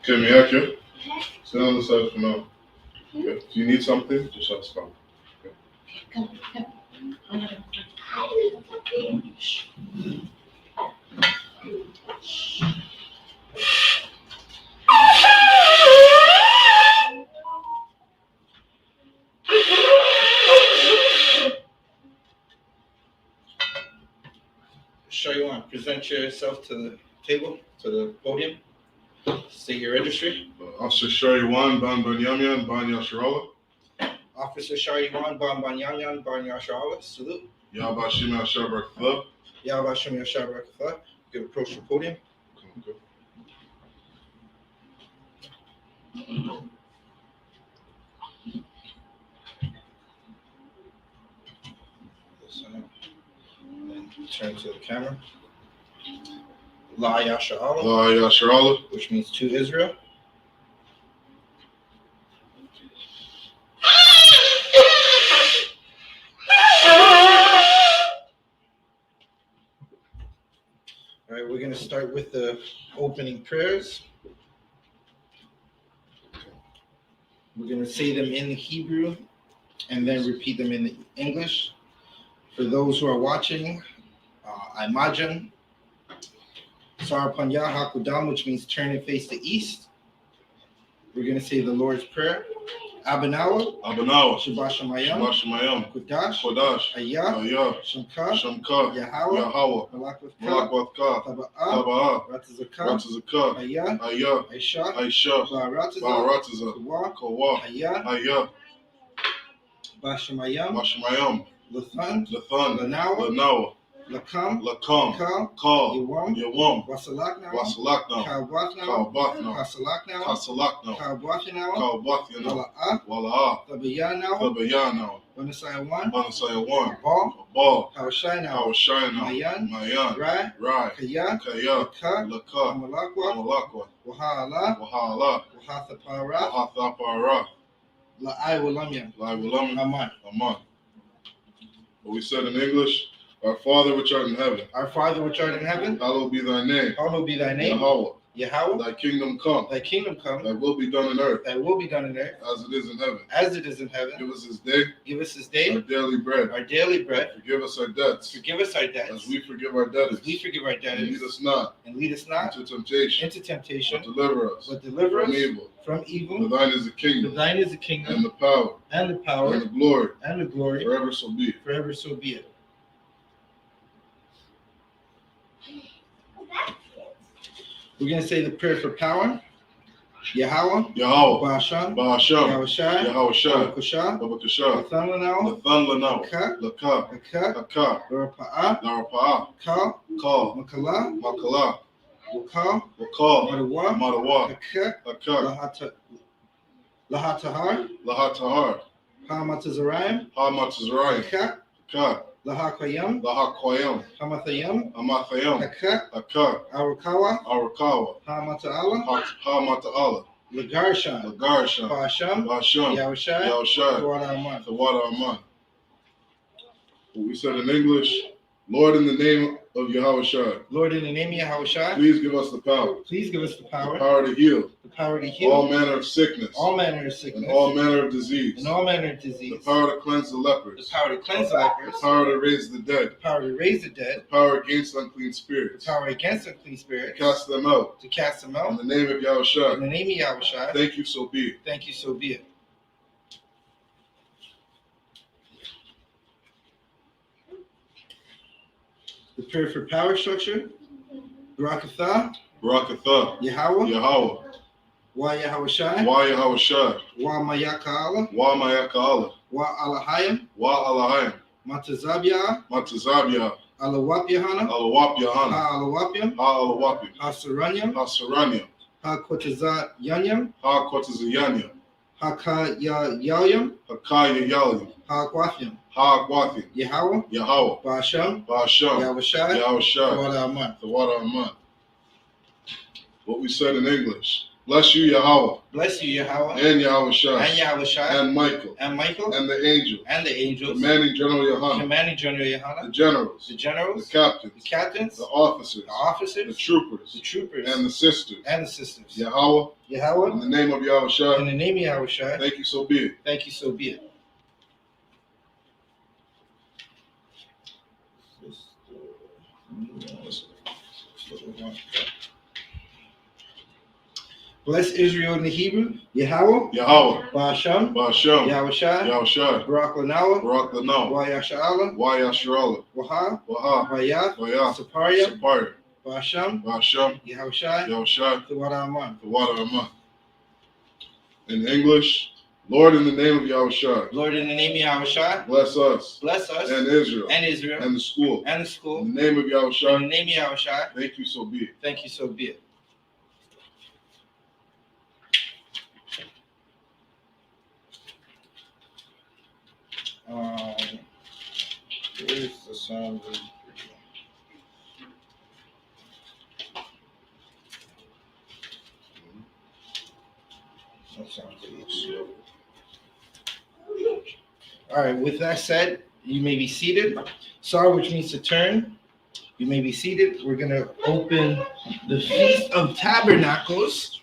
Okay, Miyake, sit on the side for now. Okay. If you need something, just ask out. Come. Show you want. Present yourself to the table, to the podium. State your registry. Officer Shariwan Ban Banyamyan Ban Yasharala. Officer Shariwan Ban Banyanyan Ban Yasharala. Salute. Yabashima Shabrak Club. Yabashim Yashabrak. You can approach the podium. And turn to the camera. La Yasharala. La Yasharala. Which means to Israel. All right, we're going to start with the opening prayers. We're going to say them in Hebrew and then repeat them in English. For those who are watching, I imagine Sarapanya Hakudam, which means turn and face the east. We're going to say the Lord's Prayer. Abanawa, Shabashamayam, Kodash, Ayah, Shamka, Yahweh, Malakwatka, Taba'a, Ratazaka, Ayah, Aisha, Barataza, Kawa, Ayah, Bashamayam, Lathan, Lanawa, Lakam, Kal, Yawam, Wasalakna, Kalbathna, Kasalakna, Wala'a, Tabayana, Banasaya 1, Bal, Hawashina, Mayan, Rai, Kaya, Laka, Malakwa, Wahala, Wahathapara, La'ai Walamyan, Aman. What we said in English, our Father which art in heaven. Our Father which art in heaven. Hallowed be thy name. Hallowed be thy name. Yahweh. Thy kingdom come. Thy kingdom come. Thy will be done on earth. Thy will be done on earth. As it is in heaven. As it is in heaven. Give us this day. Give us this day. Our daily bread. Our daily bread. Forgive us our debts. Forgive us our debts. As we forgive our debtors. As we forgive our debtors. And lead us not. And lead us not. Into temptation. Into temptation. But deliver us. But deliver us. From evil. From evil. For thine is the kingdom. For thine is the kingdom. And the power. And the power. And the glory. And the glory. Forever so be it. Forever so be it. We're going to say the prayer for power. Yahweh. Ba'asham. Yahushai. Babakashah. Lathan Lanao. Laka. Larapa'a. Kal. Makala. Wakal. Madawa. Haka. Lahatahar. Hamatazarayim. Haka. Lahakayam, Hamathayam, Haka, Arakawa, Hamata'ala, Lagarshan, Ba'asham, Yahushai, Tawada Aman. What we said in English, Lord, in the name of Yahushai. Lord, in the name of Yahushai. Please give us the power. Please give us the power. The power to heal. The power to heal. All manner of sickness. All manner of sickness. And all manner of disease. And all manner of disease. The power to cleanse the lepers. The power to cleanse the lepers. The power to raise the dead. The power to raise the dead. The power against unclean spirits. The power against unclean spirits. To cast them out. To cast them out. In the name of Yahushai. In the name of Yahushai. Thank you, so be it. Thank you, so be it. The prayer for power structure. Barakatha. Yahweh. Wa Yahushai. Wa Mayaka'ala. Wa Alahayim. Matazabia. Alawapyahana. Ha Hasaranyam. Ha Kotazayanyam. Hakayayam. Ha Gwathim. Yahweh. Ba'asham. Yahushai. Tawada Aman. What we said in English. Bless you, Yahweh. Bless you, Yahweh. And Yahweh Shai. And Yahweh Shai. And Michael. And Michael. And the angels. And the angels. Commanding General Yohanan. Commanding General Yohanan. The generals. The generals. The captains. The captains. The officers. The officers. The troopers. The troopers. And the sisters. And the sisters. Yahweh. Yahweh. In the name of Yahweh Shai. In the name of Yahweh Shai. Thank you, so be it. Thank you, so be it. Bless Israel in the Hebrew, Yahweh, Yahweh, Ba'asham, Ba'asham, Yahweh Shai, Yahweh Shai, Barak Lanawa, Barak Lanaw, Wa'yasha'ala, Wa'yasharala, Waha, Waha, Vayath, Vayath, Saparia, Saparia, Ba'asham, Ba'asham, Yahweh Shai, Yahweh Shai, Tawada Aman. the water Aman. In English, Lord, in the name of Yahweh Shai, Lord, in the name of Yahweh Shai, bless us, bless us, and Israel, and Israel, and the school. and the school. In the name of Yahweh In Shai, the name of Yahweh Shai, thank you, so be it. thank you, so be it. Where's the sound? That sounds a little slow. All right, with that said, you may be seated. Sar, which means to turn. You may be seated. We're going to open the Feast of Tabernacles.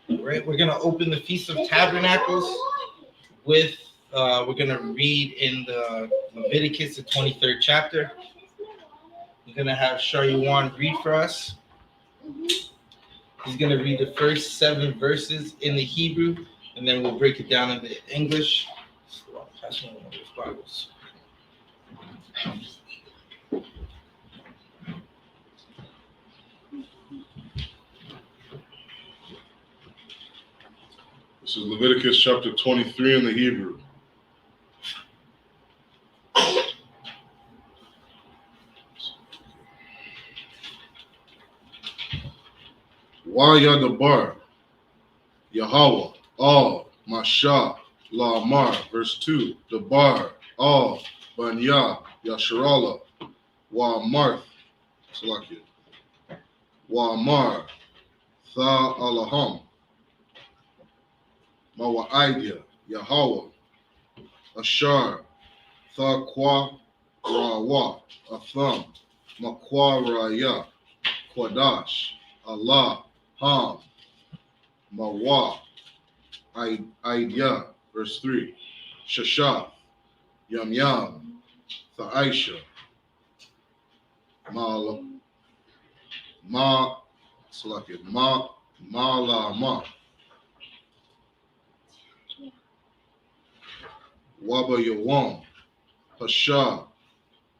Right, we're going to open the Feast of Tabernacles with, we're going to read in the Leviticus, the 23rd chapter. We're going to have Sharyuan read for us. He's going to read the first 7 verses in the Hebrew, and then we'll break it down into English. Pass me one of those Bibles. This is Leviticus chapter 23 in the Hebrew. Wa'yadabar, Yahweh, all, Masha, La'amar, verse 2, Dabar, all, Banya, Yasharala, Wa'amarth, Salakia, Wa'amar, Tha Alaham, Mawa'idya, Yahweh, Ashar, Tha Kwa Rawa, Atham, Makwa Raya, Kwadash, Allah, Ham, Mawa, Aidya, verse 3, Shasha, Yam Yam, Tha'aisha, Malama, Waba Yawam, Hasha,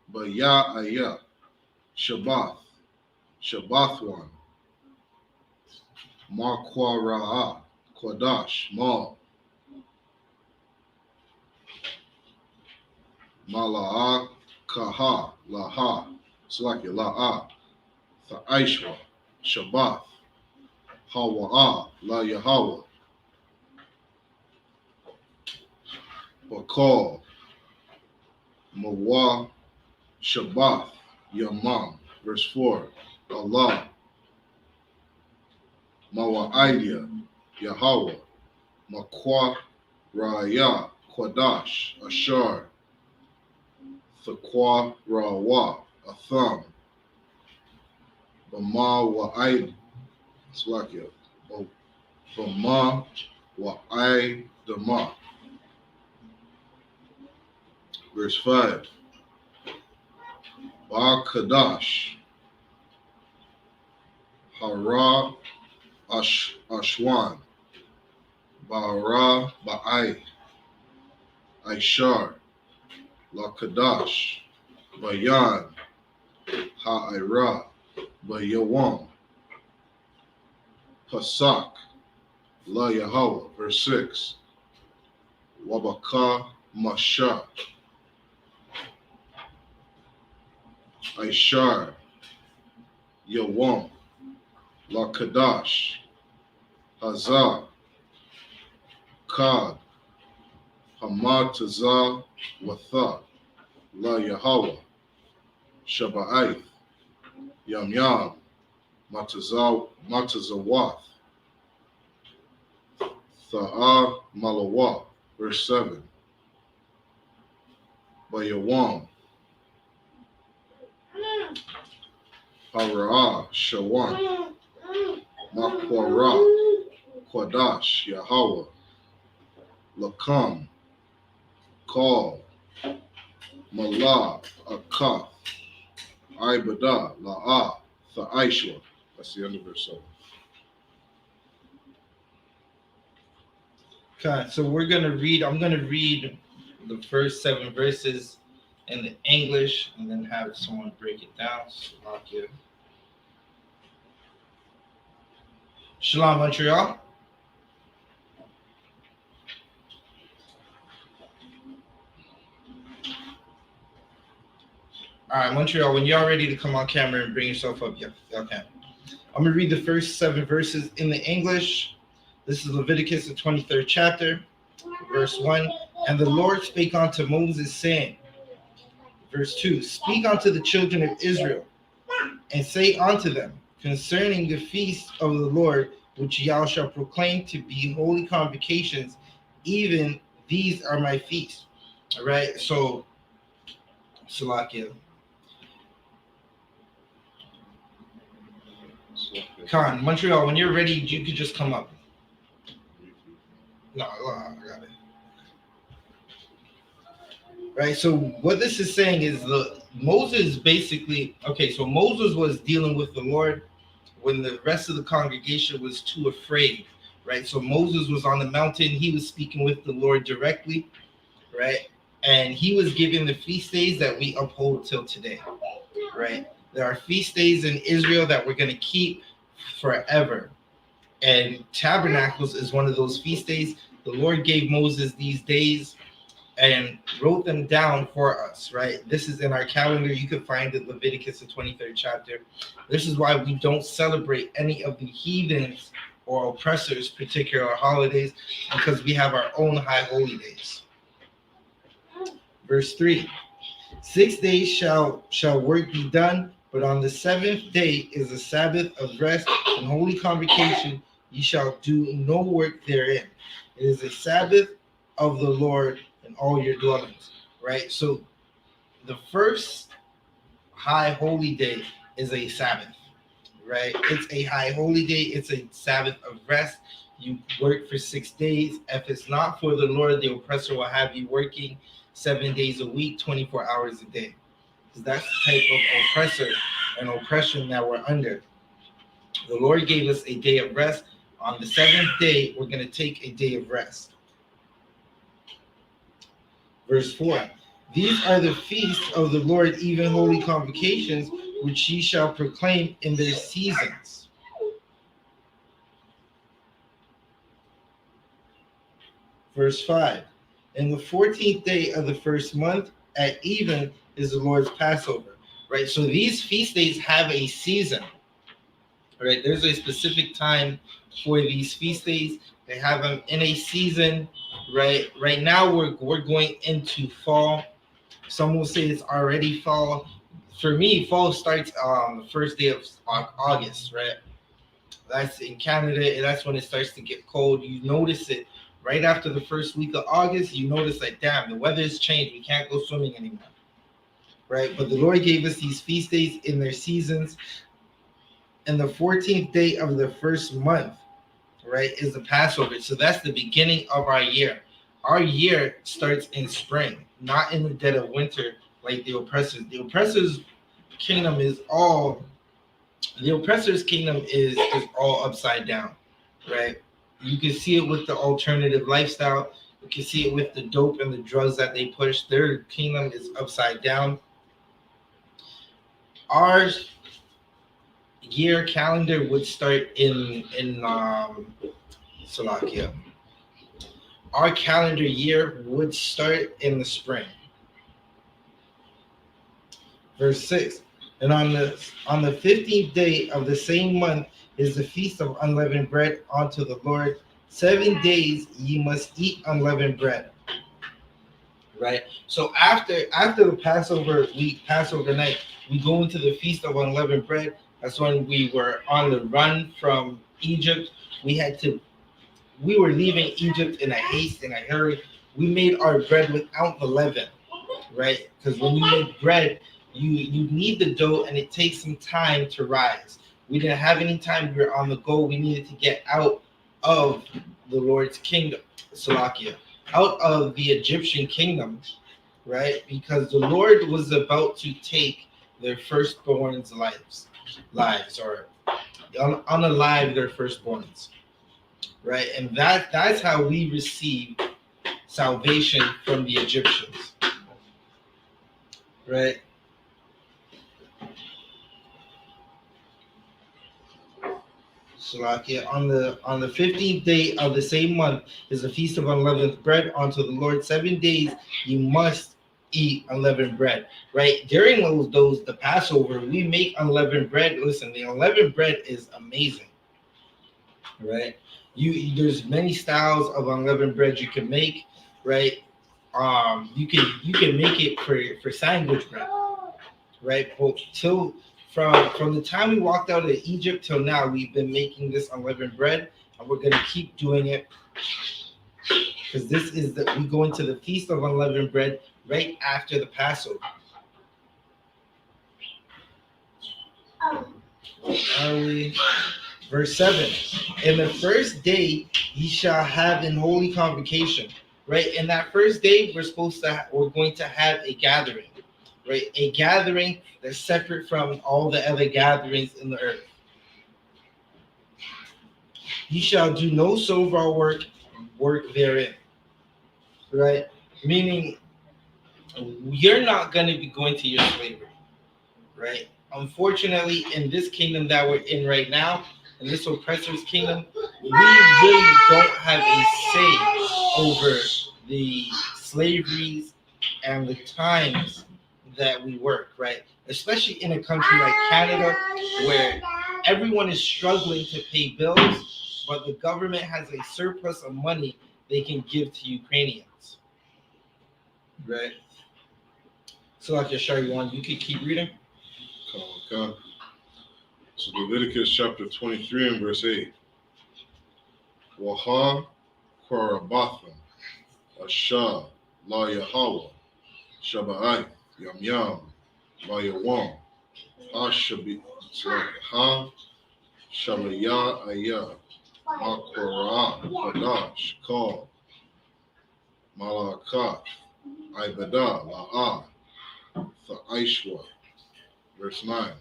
Baya Aya, Shabbath, Shabbathwan, Markwa Ra'a, Kodash, Ma, Mala'a, Kaha, Laha, Salaki, La'a, Tha'aishwa, Shabbath, Hawa'a, La Yahweh, Bakal, Mawa, Shabbath, Yamam, verse 4, Allah, Mawa'idya, Yahweh, Makwa, Raya, Kwadash, Ashar, Thakwa, Rawa, Atham, Bama Wa'id, Slakia, Bama Wa'idama. Verse 5, Ba-Kadash, Hara Ashwan, Bara Ba'ai, Aishar, La Kadash, Bayan, Ha'ira, Bayawam, Pasak, La Yahweh, verse 6, Wabaka Masha, Aishar, Yawam, La Kadash, Hazah, Kad, Hamad Tazah, Watha, La Yahweh, Shaba'ith, Yam Yam, Matazawath, Tha'a Malawa, verse 7. Bayawam, Hara'ah, Shawan, Makwara, Kwadash, Yahweh, Lakam, Kal, Malah, Akath, Ibadah, La'ah, Tha'aishwa. That's the end of verse 7. Okay, so I'm gonna read the first 7 verses in the English and then have someone break it down. Slovakia. Shalom, Montreal. All right, Montreal, when y'all ready to come on camera and bring yourself up, y'all can. I'm going to read the first 7 verses in the English. This is Leviticus, the 23rd chapter, verse 1. And the Lord spake unto Moses, saying, verse 2, speak unto the children of Israel, and say unto them, concerning the feast of the Lord, which y'all shall proclaim to be holy convocations, even these are my feasts. All right, so, Salakia. Khan, Montreal, when you're ready, you could just come up. No, I got it. Right, so what this is saying is Moses basically, okay, so Moses was dealing with the Lord when the rest of the congregation was too afraid, right? So Moses was on the mountain, he was speaking with the Lord directly, right? And he was giving the feast days that we uphold till today, right? There are feast days in Israel that we're going to keep forever. And Tabernacles is one of those feast days. The Lord gave Moses these days and wrote them down for us, right? This is in our calendar. You can find it, Leviticus, the 23rd chapter. This is why we don't celebrate any of the heathens or oppressors' particular holidays, because we have our own high holy days. Verse 3, 6 days shall work be done, but on the 7th day is a Sabbath of rest and holy convocation. Ye shall do no work therein. It is a Sabbath of the Lord in all your dwellings, right? So the first high holy day is a Sabbath, right? It's a high holy day. It's a Sabbath of rest. You work for 6 days. If it's not for the Lord, the oppressor will have you working 7 days a week, 24 hours a day. Because that's the type of oppressor and oppression that we're under. The Lord gave us a day of rest. On the 7th day, we're going to take a day of rest. Verse 4, these are the feasts of the Lord, even holy convocations, which ye shall proclaim in their seasons. Verse 5, in the 14th day of the first month at even is the Lord's Passover, right? So these feast days have a season, right? There's a specific time for these feast days. They have them in a season, right? Right now we're going into fall. Some will say it's already fall. For me, fall starts the first day of August, right? That's in Canada, and that's when it starts to get cold. You notice it right after the first week of August. You notice like, damn, the weather's changed. We can't go swimming anymore, right? But the Lord gave us these feast days in their seasons. And the 14th day of the first month, right, is the Passover. So that's the beginning of our year. Our year starts in spring, not in the dead of winter like the oppressors. The oppressor's kingdom is all upside down, right? You can see it with the alternative lifestyle. You can see it with the dope and the drugs that they push. Their kingdom is upside down. Our year calendar would start in Slovakia. Our calendar year would start in the spring. Verse 6, and on the 15th day of the same month is the feast of unleavened bread unto the Lord. 7 days ye must eat unleavened bread. Right? So after the Passover week, Passover night, we go into the feast of unleavened bread. That's when we were on the run from Egypt. We were leaving Egypt in a haste, in a hurry. We made our bread without the leaven, right? Because when you make bread, you need the dough, and it takes some time to rise. We didn't have any time. We were on the go. We needed to get out of the Lord's kingdom, Salakia, out of the Egyptian kingdom, right? Because the Lord was about to take their firstborns' lives, or unalive their firstborns, right? And that's how we receive salvation from the Egyptians, right? Salakia. On the 15th day of the same month is the feast of unleavened bread. Unto the Lord 7 days you must eat unleavened bread. Right during those the Passover, we make unleavened bread. Listen, the unleavened bread is amazing. Right, there's many styles of unleavened bread you can make. Right, you can make it for sandwich bread. Right, well, till from the time we walked out of Egypt till now, we've been making this unleavened bread, and we're gonna keep doing it because this is we go into the feast of unleavened bread right after the Passover. Are we? Verse 7. In the first day ye shall have an holy convocation. Right? In that first day, we're going to have a gathering. Right? A gathering that's separate from all the other gatherings in the earth. Ye shall do no servile work therein. Right? Meaning you're not going to be going to your slavery. Right? Unfortunately, in this kingdom that we're in right now, in this oppressor's kingdom, we really don't have a say over the slaveries and the times that we work, right? Especially in a country like Canada, where everyone is struggling to pay bills, but the government has a surplus of money they can give to Ukrainians, right? So, like Yashar, you could keep reading. Okay. So Leviticus chapter 23 and verse 8. Waha Korabatham Asha La Yahweh Shabbat Yam Yam La Yawam Ha Shabi Ha Shabaya Ayah Ma Korah Kadash Kal Malakat Ibada La'ah Tha'ishwa. Verse 9.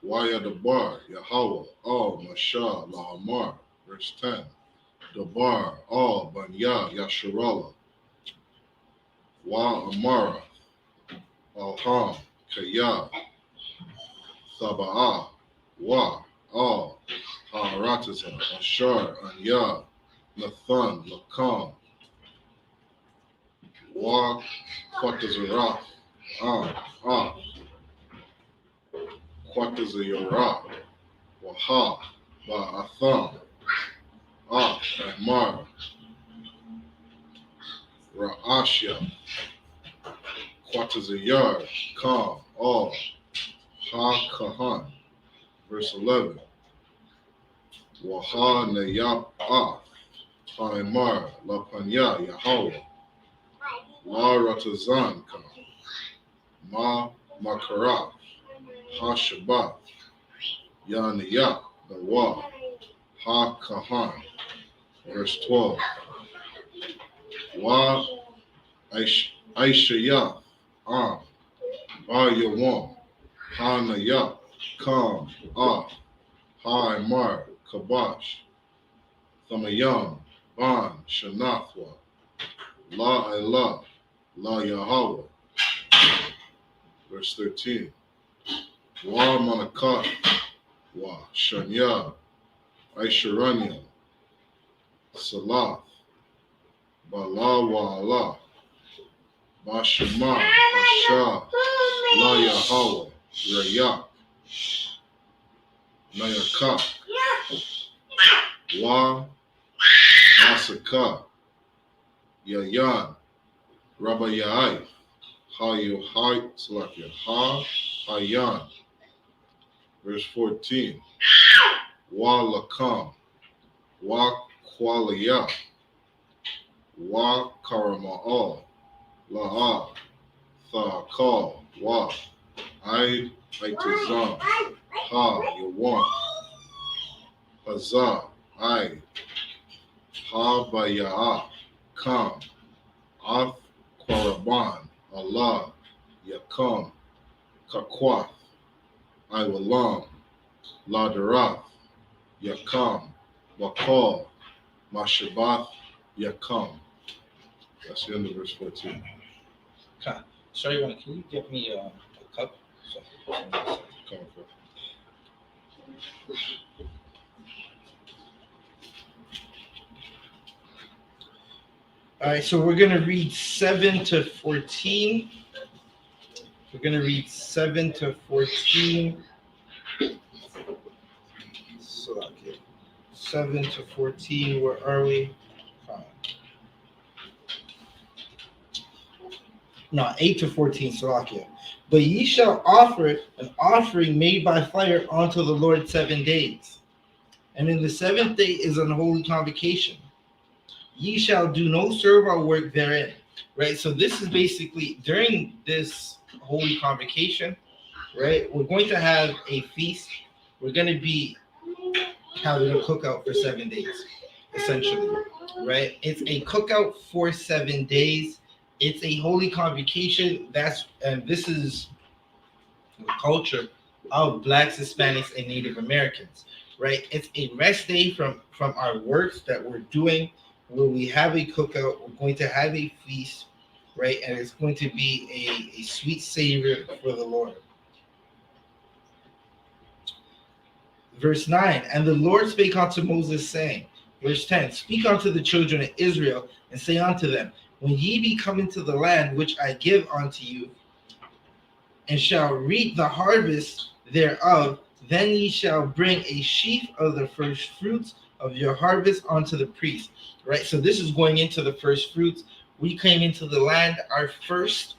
Waya Dabar Yahweh Al Mashah Lahamar. Verse 10. Dabar Al Banya Yasharala Wa Amara Alham Kaya Thaba'a Wa Al Haratata Ashar Anya Nathan Lakam Wa Quatazarah Quatazayara Waha Ba'atham Ahmar Ra'ashya Quatazayar Kam Al Ha Kahan. Verse 11. Waha Nayab Haimar La Panya Yahweh La Ratazan Kam Ma Makara Ha Shabbat Yaniyak Nawa Ha Kahan. Verse 12. Wa Aishaya Ba Yawam Ha Nayak Kam Ha Imar Kabash Thamayam Ban Shanathwa La Elah La Yahweh. Verse 13. Wa Manakat Wa Shanya Aisharanya Salath Bala Wa Allah Bashama Basha La Yahweh Rayak Nayakat Wa Masaka Yayan Rabayai Ha Yuhai Salakia Ha Hayan Verse 14. Wa lakam, wa qualia, wa karama'al, la'a, tha'akal, wa, aid, aitazam, ha, yawan, hazah, aid, ha, baya'a, kam, ath, quaraban, Allah, yakam, kakwath, iwalam, ladarath, yakam, wakal, mashabath, yakam. That's the end of verse 14. Okay. Sorry, can you get me a cup? Come on, bro. All right, so we're going to read 7 to 14. We're going to read 7 to 14. So, okay. 7 to 14, where are we? No, 8 to 14, Salakia. But ye shall offer an offering made by fire unto the Lord 7 days. And in the 7th day is an holy convocation. Ye shall do no servile work therein. Right? So this is basically during this holy convocation, right? We're going to have a feast. We're going to be having a cookout for 7 days, essentially. Right? It's a cookout for 7 days. It's a holy convocation. And this is the culture of Blacks, Hispanics, and Native Americans, right? It's a rest day from our works that we're doing, where we have a cookout. We're going to have a feast, right? And it's going to be a sweet savor for the Lord. Verse 9, and the Lord spake unto Moses, saying, verse 10, speak unto the children of Israel, and say unto them, when ye be come into the land which I give unto you, and shall reap the harvest thereof, then ye shall bring a sheaf of the first fruits of your harvest unto the priest. Right? So this is going into the first fruits. We came into the land, our first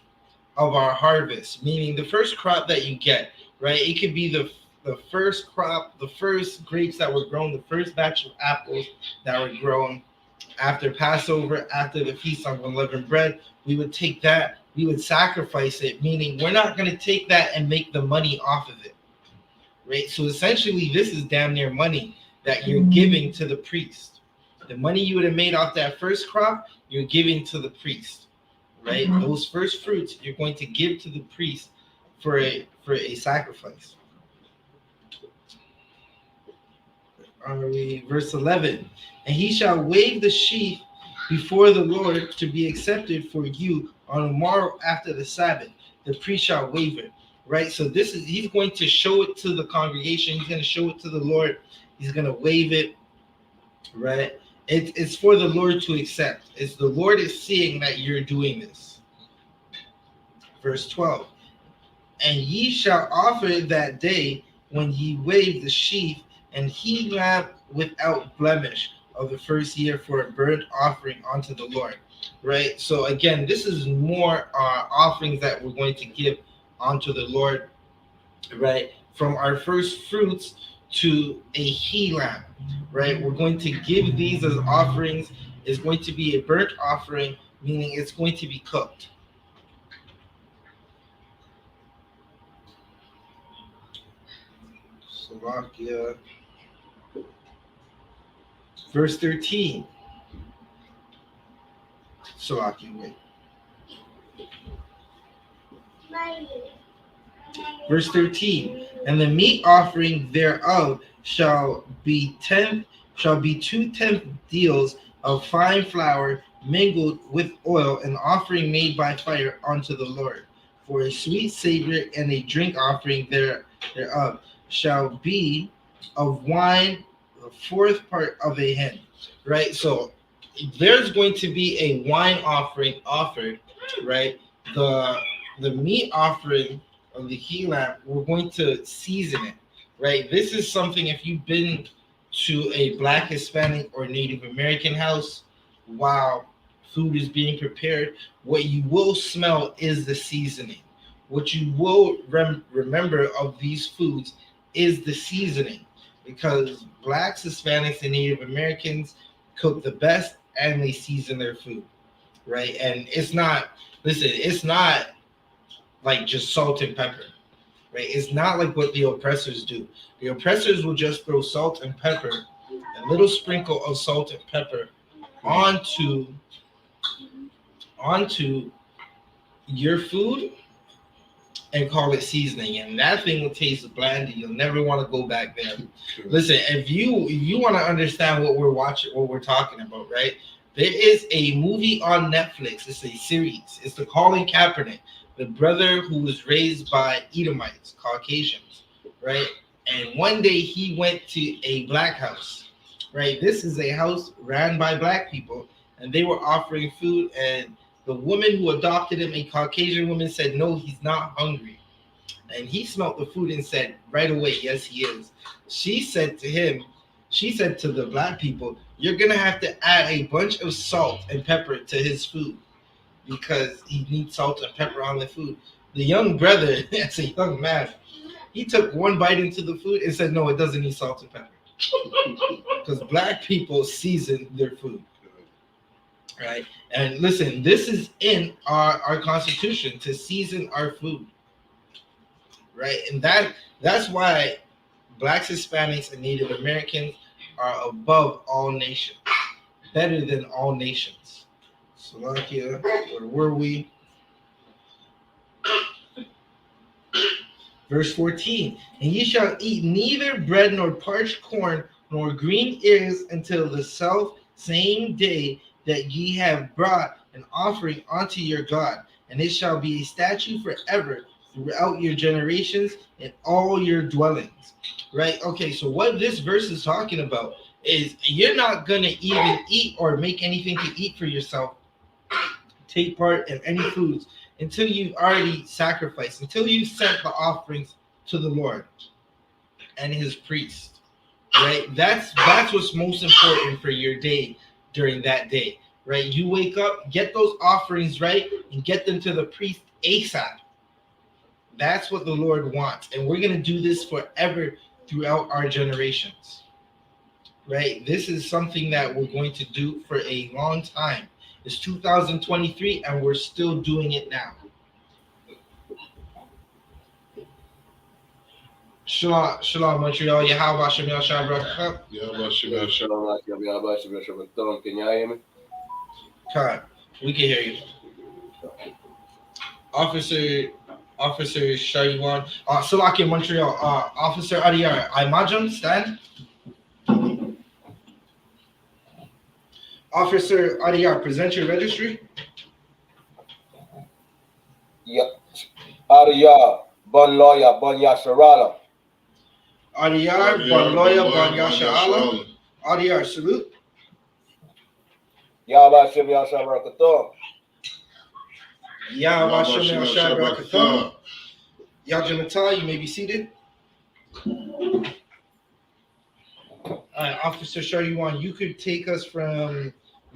of our harvest, meaning the first crop that you get, right? It could be the first crop, the first grapes that were grown, the first batch of apples that were grown after Passover, after the Feast of Unleavened Bread. We would take that, we would sacrifice it, meaning we're not going to take that and make the money off of it, right? So essentially, this is damn near money that you're giving to the priest. The money you would have made off that first crop, you're giving to the priest, right? Those first fruits you're going to give to the priest for a sacrifice. Verse 11, and he shall wave the sheaf before the Lord to be accepted for you on the morrow after the Sabbath. The priest shall wave it, right? So he's going to show it to the congregation. He's going to show it to the Lord. He's going to wave it, right? It's for the Lord to accept. It's the Lord is seeing that you're doing this. Verse 12, and ye shall offer that day when ye wave the sheaf, and he lamb without blemish of the first year for a burnt offering unto the Lord, right? So again, this is more offerings that we're going to give unto the Lord, right? From our first fruits to a he lamb, right? We're going to give these as offerings. It's going to be a burnt offering, meaning it's going to be cooked. Slovakia. Verse 13. Slovakia, wait. Verse 13. And the meat offering thereof shall be 2/10 deals of fine flour mingled with oil, an offering made by fire unto the Lord. For a sweet savor and a drink offering thereof shall be of wine, the fourth part of a hin. Right? So there's going to be a wine offering offered, right? The meat offering of the he lamb, we're going to season it, right? This is something, if you've been to a Black, Hispanic, or Native American house while food is being prepared, what you will smell is the seasoning. What you will remember of these foods is the seasoning, because blacks, Hispanics, and Native Americans cook the best and they season their food, right? And it's not, listen, it's not like just salt and pepper, right? It's not like what the oppressors do. The oppressors will just throw salt and pepper, a little sprinkle of salt and pepper onto your food and call it seasoning, and that thing will taste bland. You'll never want to go back there. Sure. Listen, if you want to understand what we're talking about, right? There is a movie on Netflix. It's a series. It's the Colin Kaepernick, the brother who was raised by Edomites, Caucasians, right? And one day he went to a black house, right? This is a house ran by black people, and they were offering food, and the woman who adopted him, a Caucasian woman, said, no, he's not hungry. And he smelled the food and said right away, yes, he is. She said to the black people, you're going to have to add a bunch of salt and pepper to his food because he needs salt and pepper on the food. The young brother, as a young man, he took one bite into the food and said, no, it doesn't need salt and pepper. Because black people season their food. Right, and listen, this is in our Constitution, to season our food, right? And that's why blacks, Hispanics, and Native Americans are above all nations, better than all nations. Slovakia, where were we? Verse 14, and ye shall eat neither bread nor parched corn nor green ears until the self same day that ye have brought an offering unto your God, and it shall be a statute forever throughout your generations in all your dwellings. Right? Okay, so what this verse is talking about is you're not going to even eat or make anything to eat for yourself, take part in any foods, until you've already sacrificed, until you sent the offerings to the Lord and his priest. Right? That's what's most important for your day during that day, right? You wake up, get those offerings right, and get them to the priest ASAP. That's what the Lord wants, and we're going to do this forever throughout our generations, right? This is something that we're going to do for a long time. It's 2023, and we're still doing it now. Shalom, Montreal. Yahweh Shem Yahshua Barakah. Yahweh Shem Yahshua. Can y'all hear me? God, we can hear you. Officer Shaywan. Salaki, Montreal. Officer Adiyar. Imajam, stand. Officer Adiyar, present your registry. Yep. Adiyar, Bon Lawyer, Bon Yasharala. Adiyar, Bon Lawyer, Bon Yasharala. Adiyar, salute. Yahweh Shem Yahshua Barakah. Yahweh Shem Yahshua Barakah. Yajamata, you may be seated. All right, Officer Shaywan, you could take us from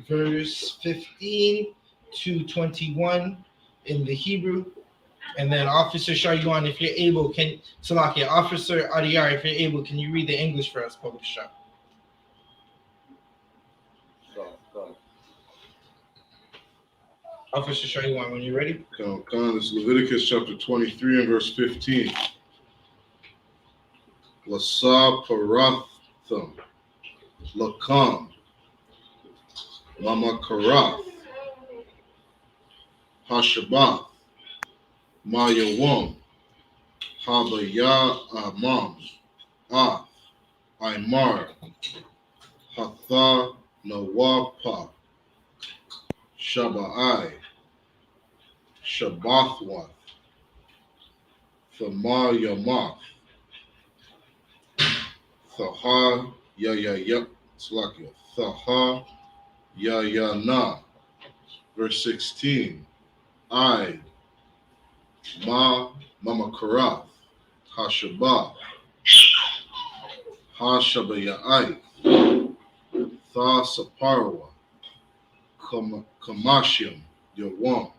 verse 15 to 21 in the Hebrew. And then Officer Shaywan, if you're able, Officer Adiyar, if you're able, can you read the English for us, Public Shah? Officer Shaywan, when you're ready. This is Leviticus chapter 23 and verse 15. Lasa paratham lakam lama karath hashabath mayawam habaya amam ah imar hatha nawapa Shabbai, Shabbathwath, Thamar Yamath, Thaha Slakia, Thaha Yayana. Verse 16. I, Mama Karath, Hashabah, Hashabayai, Tha Saparwa. Kamashim, Yawam,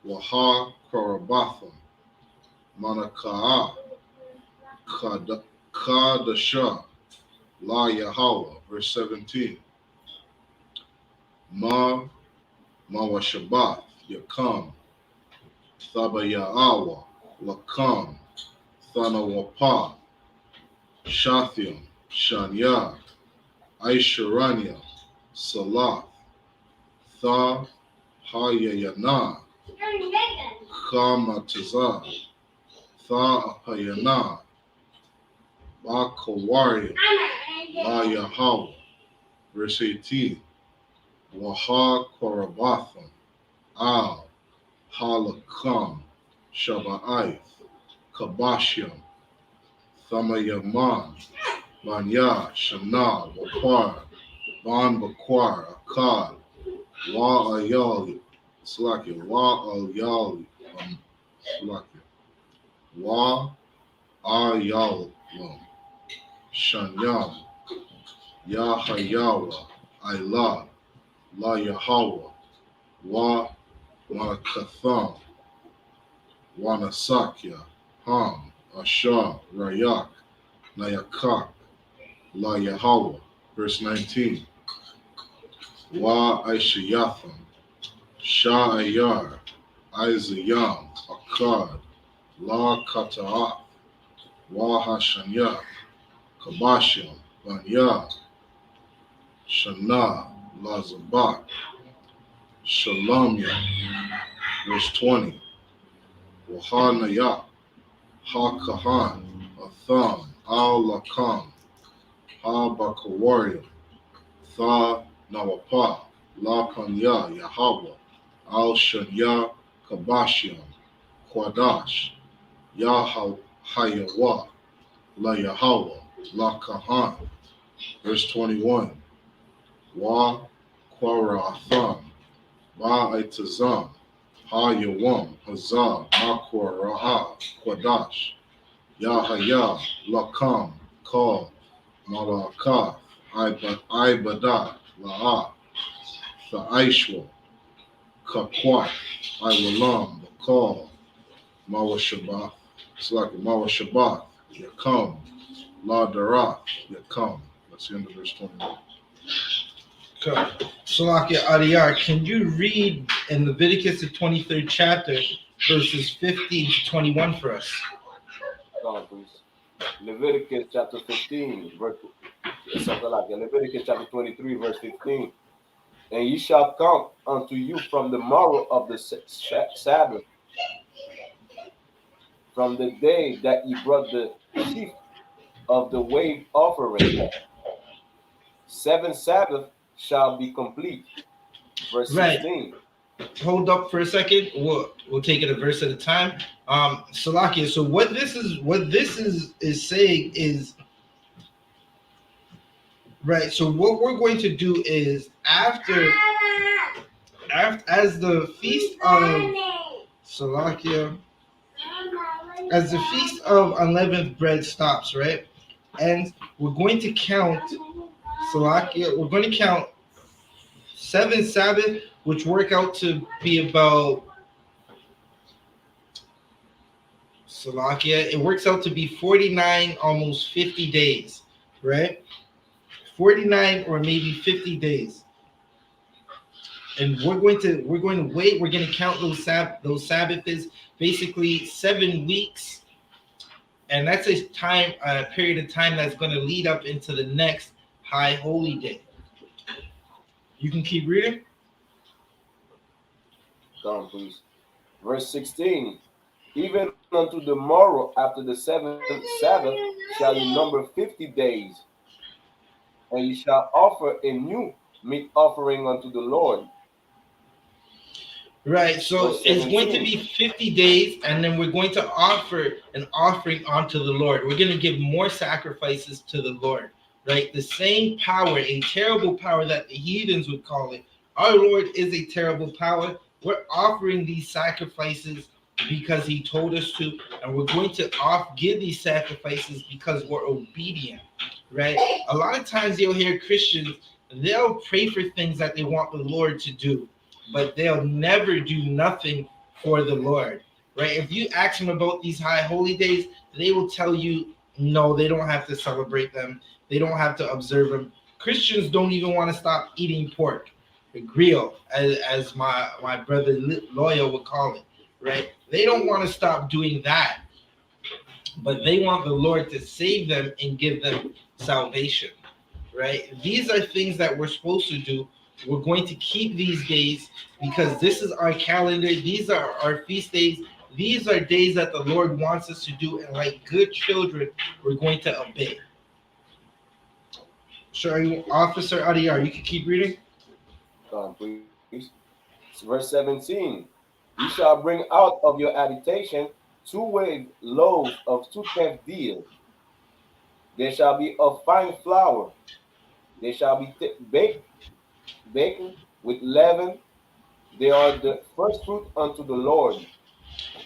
Waha Karabatham, Manaka'a, Kadasha, La Yahweh, verse 17. Ma Mawashabath, Yakam, Thaba Ya'awa, Lakam, Thana Wapa, Shathium, Shanya, Aisharanya, Salah, Tha Hayayana, Khamataza, Tha Apayana, Bakawaria, La Yahweh, verse 18. Waha Korabatham, Al, Halakam, Shaba'ath, Kabashyam, Thamayaman, Manya, Shana, Wapar, Ban Bakwar, Akkad, Wa Ayali, Slaki, Wa Ayali, Slaki, Wa Ayalam, Shanyam, Yahayawa, Ilah, La Yahweh, Wa Wanakatham, Wanasakya, Ham, Ashar, Rayak, Nayakak, La Yahweh, verse 19. Wa Aishayatham, Sha'ayar, Izayam, Akkad, La Kata'ath, Wa Hashanya, Kabashim, Banya, Shana, La Zabak, Shalamya, verse 20. Wahanaya, Ha-Kahan, Atham, Al-Lakam, Ha-Bakawaria, Tha-Nawapa, La-Kanya, Yahweh, Al-Shanya, Kabashiam, Kwadash, Yahayawa, La-Yahweh, La-Kahan, verse 21. Wa-Kwara-Atham, Ba-Itazam, Ha-Yawam, Hazar, Makwar, Raha, Kwadash, Yahaya, Lakam, Kal, Malakath, Ibadah, La'a, Tha'ishwa, Kakwat, Iwalam, Bakal, Mawashabath, it's like Mawashabath, Yakam, La Darath, Yakam. That's the end of verse 21. Salakia Adiyar, can you read in Leviticus the 23rd chapter, verses 15 to 21 for us? Come, please. Leviticus chapter 15, verse something like that. Leviticus chapter 23, verse 15. And ye shall count unto you from the morrow of the Sabbath, from the day that ye brought the sheaf of the wave offering. 7 Sabbath shall be complete. Verse 16. Hold up for a second. We'll take it a verse at a time. Salakia. So what this is saying is right. So what we're going to do is after as the feast of Salakia, as the feast of unleavened bread stops, right, and we're going to count Salakia. We're going to count 7 Sabbath, which work out to be about Salakia. It works out to be 49, almost 50 days, right? 49 or maybe 50 days. And we're going to wait. We're going to count those Sabbaths, basically 7 weeks, and that's a period of time that's going to lead up into the next high holy day. You can keep reading. Come, please. Verse 16. Even unto the morrow after the 7th Sabbath shall ye number 50 days, and ye shall offer a new meat offering unto the Lord. Right, so it's going to be 50 days, and then we're going to offer an offering unto the Lord. We're going to give more sacrifices to the Lord, right? The same power, a terrible power that the heathens would call it. Our Lord is a terrible power. We're offering these sacrifices because he told us to, and we're going to give these sacrifices because we're obedient, right? A lot of times you'll hear Christians, they'll pray for things that they want the Lord to do, but they'll never do nothing for the Lord, right? If you ask them about these high holy days, they will tell you No, they don't have to celebrate them. They don't have to observe them. Christians don't even want to stop eating pork, the grill, as my brother Loyal would call it, right? They don't want to stop doing that, but they want the Lord to save them and give them salvation, right? These are things that we're supposed to do. We're going to keep these days because this is our calendar. These are our feast days. These are days that the Lord wants us to do, and like good children, we're going to obey. Sure, Officer Adiyar, you can keep reading. Please. Verse 17. You shall bring out of your habitation 2 loaves of 2/10 deal. They shall be of fine flour. They shall be baked with leaven. They are the first fruit unto the Lord.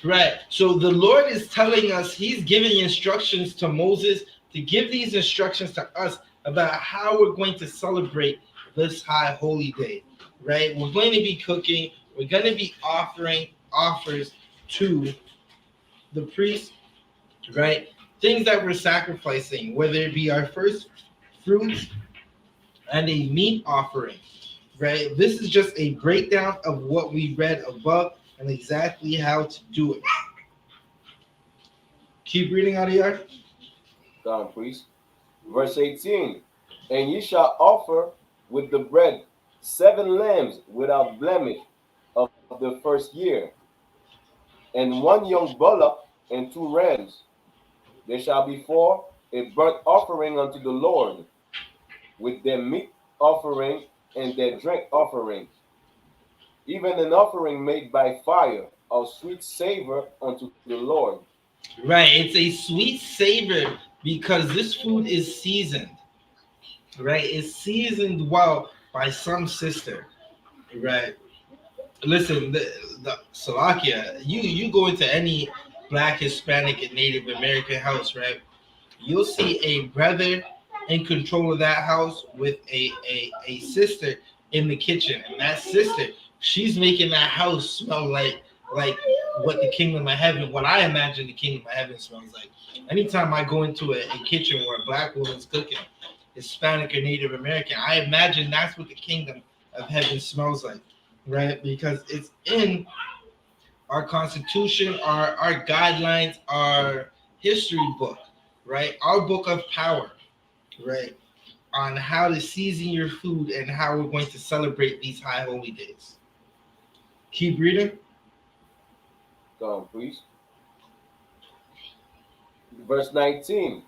Right. So the Lord is telling us, He's giving instructions to Moses to give these instructions to us about how we're going to celebrate this high holy day. Right. We're going to be cooking. We're going to be offering offers to the priest. Right. Things that we're sacrificing, whether it be our first fruits and a meat offering. Right. This is just a breakdown of what we read above and exactly how to do it. Keep reading out of here. Please. Verse 18. And ye shall offer with the bread 7 lambs without blemish of the first year, and 1 young bullock and 2 rams. They shall be for a burnt offering unto the Lord, with their meat offering and their drink offerings, even an offering made by fire of sweet savor unto the Lord. Right. It's a sweet savor because this food is seasoned. Right. It's seasoned well by some sister. Right. Listen, the Slovakia, you go into any Black, Hispanic, and Native American house, right? You'll see a brother in control of that house with a sister in the kitchen. And that sister, she's making that house smell like what the kingdom of heaven, what I imagine the kingdom of heaven smells like. Anytime I go into a kitchen where a Black woman's cooking, Hispanic or Native American, I imagine that's what the kingdom of heaven smells like, right? Because it's in our constitution, our guidelines, our history book, right? Our book of power, right? On how to season your food and how we're going to celebrate these high holy days. Keep reading. Go on, please. Verse 19.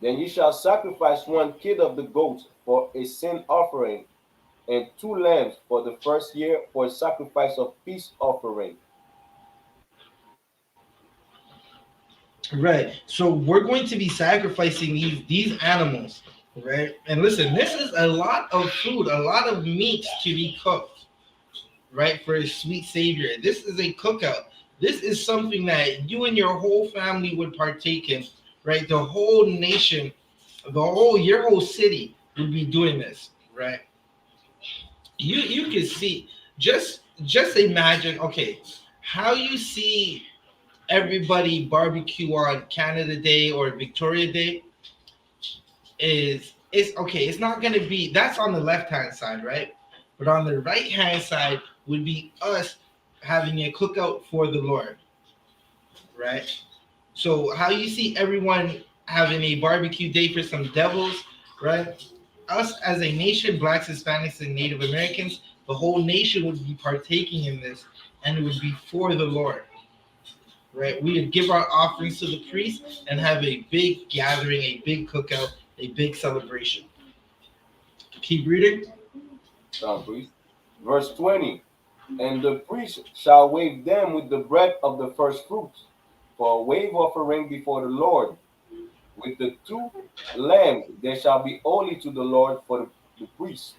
Then ye shall sacrifice 1 kid of the goats for a sin offering, and 2 lambs for the first year for a sacrifice of peace offering. Right. So we're going to be sacrificing these animals, right? And listen, this is a lot of food, a lot of meats to be cooked, right? For a sweet savior. This is a cookout. This is something that you and your whole family would partake in, right? The whole nation, your whole city would be doing this, right? You can see, just imagine, okay, how you see everybody barbecue on Canada Day or Victoria Day is okay. It's not gonna be, that's on the left hand side, right? But on the right hand side would be us having a cookout for the Lord, right? So how you see everyone having a barbecue day for some devils, right? Us as a nation, Blacks, Hispanics, and Native Americans, the whole nation would be partaking in this, and it would be for the Lord. Right, we would give our offerings to the priest and have a big gathering, a big cookout, a big celebration. Keep reading. Please. Verse 20. And the priest shall wave them with the bread of the first fruits for a wave offering before the Lord. With the 2 lambs, they shall be holy to the Lord for the priest.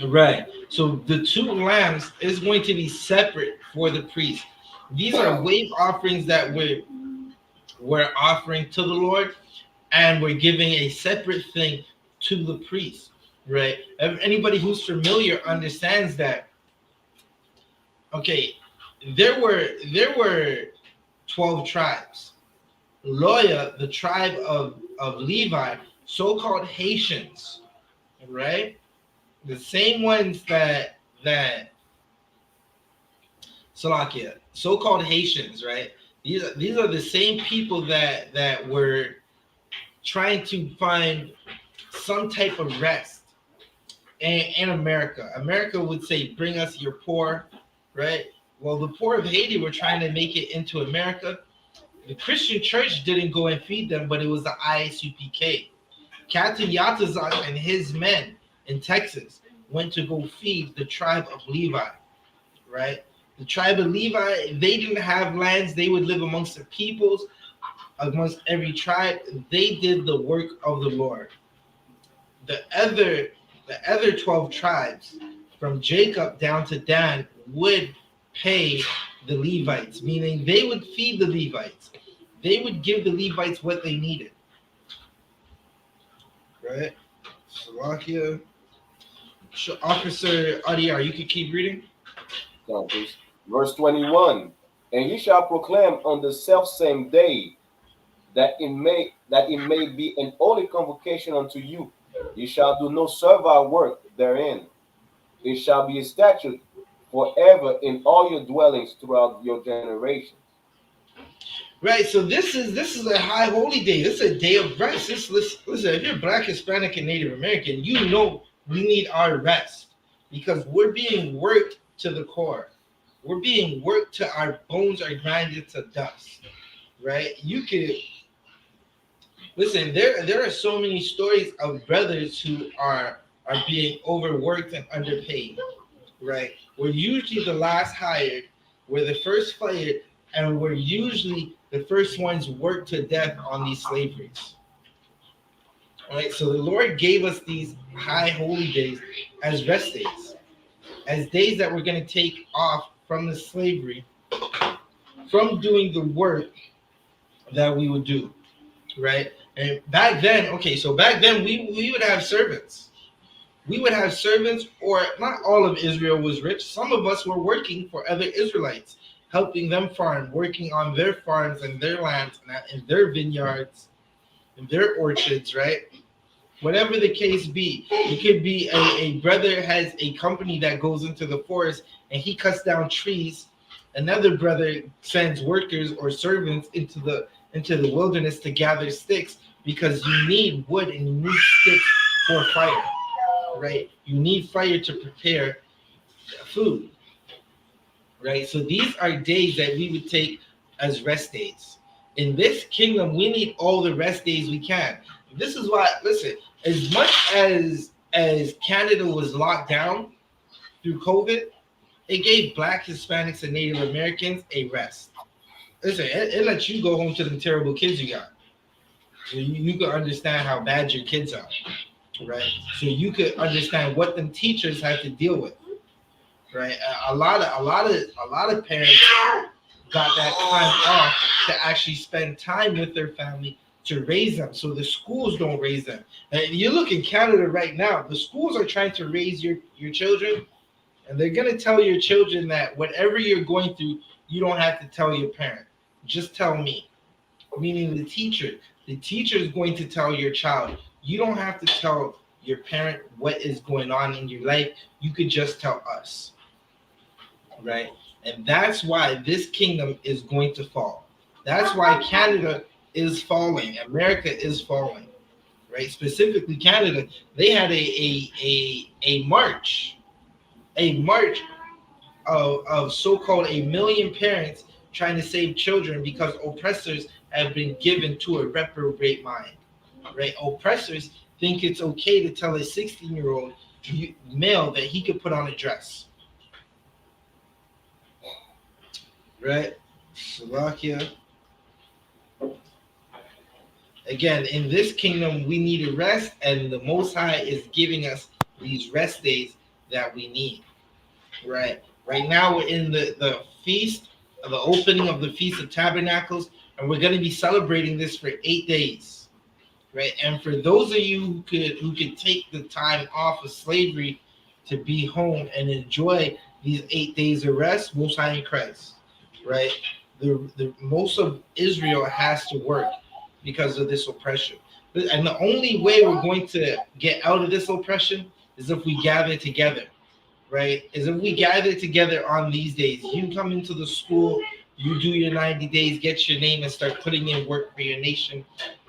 Right. So the 2 lambs is going to be separate for the priest. These are wave offerings that we're offering to the Lord, and we're giving a separate thing to the priest. Right. Anybody who's familiar understands that. Okay, there were 12 tribes, Loya, the tribe of Levi, so-called Haitians, right? The same ones that Salakia, so-called Haitians, right? These are the same people that were trying to find some type of rest in America. America would say, "Bring us your poor," right? Well, the poor of Haiti were trying to make it into America. The Christian church didn't go and feed them, but it was the ISUPK. Captain Yatazak and his men in Texas went to go feed the tribe of Levi, right? The tribe of Levi, they didn't have lands. They would live amongst the peoples, amongst every tribe. They did the work of the Lord. The other 12 tribes, from Jacob down to Dan, would pay the Levites, meaning they would feed the Levites. They would give the Levites what they needed. Right? Slovakia. Officer Adiyar, you can keep reading. Verse 21. And ye shall proclaim on the selfsame day that it may be an holy convocation unto you. Ye shall do no servile work therein. It shall be a statute forever in all your dwellings throughout your generations. Right, so this is a high holy day. This is a day of rest. Listen, if you're Black, Hispanic, and Native American, you know we need our rest because we're being worked to the core. We're being worked to our bones are grinded to dust. Right? You could listen. There are so many stories of brothers who are being overworked and underpaid. Right? We're usually the last hired. We're the first fired, and we're usually the first ones worked to death on these slaveries. All right, so the Lord gave us these high holy days as rest days, as days that we're going to take off from the slavery, from doing the work that we would do, right? And back then, we would have servants. We would have servants, or not all of Israel was rich. Some of us were working for other Israelites, helping them farm, working on their farms and their lands and their vineyards and their orchards, right? Whatever the case be, it could be a brother has a company that goes into the forest and he cuts down trees. Another brother sends workers or servants into the wilderness to gather sticks because you need wood and you need sticks for fire, right? You need fire to prepare food, right? So these are days that we would take as rest days. In this kingdom, we need all the rest days we can. This is why, listen, as much as Canada was locked down through COVID, it gave Black, Hispanics, and Native Americans a rest. Listen, it lets you go home to the terrible kids you got. So you can understand how bad your kids are, right? So you could understand what them teachers have to deal with, right? A lot of parents got that time off to actually spend time with their family to raise them, so the schools don't raise them. And you look in Canada right now, the schools are trying to raise your children, and they're going to tell your children that whatever you're going through, you don't have to tell your parent. Just tell me. Meaning the teacher. The teacher is going to tell your child. You don't have to tell your parent what is going on in your life. You could just tell us. Right? And that's why this kingdom is going to fall. That's why Canada is falling. America is falling. Right? Specifically Canada. They had a march of so-called 1 million parents trying to save children because oppressors have been given to a reprobate mind. Right? Oppressors think it's okay to tell a 16-year-old male that he could put on a dress. Right? Slovakia. Again, in this kingdom, we need a rest, and the Most High is giving us these rest days that we need. Right? Right now, we're in the feast, the opening of the Feast of Tabernacles, and we're going to be celebrating this for 8 days. Right? And for those of you who could take the time off of slavery to be home and enjoy these 8 days of rest, Most High in Christ. Right? the most of Israel has to work because of this oppression. And the only way we're going to get out of this oppression is if we gather together, right? Is if we gather together on these days. You come into the school, you do your 90 days, get your name, and start putting in work for your nation,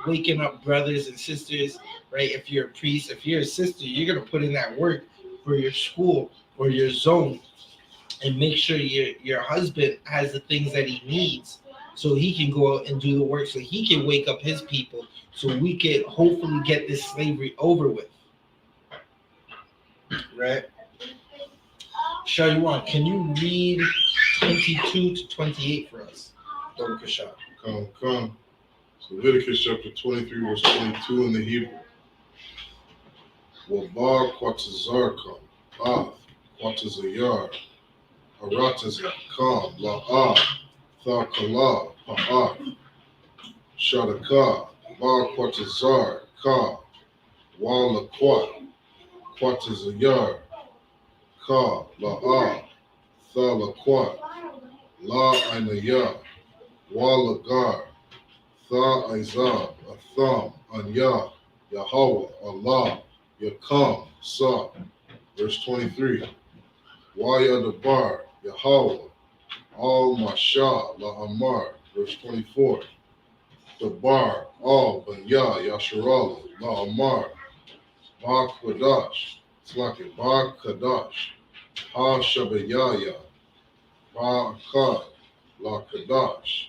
waking up brothers and sisters, right? If you're a priest, if you're a sister, you're going to put in that work for your school or your zone, and make sure your husband has the things that he needs so he can go out and do the work, so he can wake up his people, so we can hopefully get this slavery over with, right? Shaywan, can you read 22 to 28 for us? Come. So Leviticus chapter 23, verse 22 in the Hebrew. Wabar Quatazarkam, Av, Quatazayar, Aratazakam, La'ah, Thakala, Pa'at, Shadaka, Bar Quatazar, Ka, Wala Quat, Quatazayar, Ka, La'ah, Thala Quat, La Ainaya, Wala Gar, Tha Izab, Atham, Anya, Yahweh, Allah, Yakam, Sa. Verse 23. Waya Dabar, Yahweh, Al Masha, La Amar. Verse 24. Dabar, Al Banya, Yasharala, La Amar, Ba Kadash, Slaki, Ba Kadash, Ha Shabayaya, Ba Akkad, La Kadash,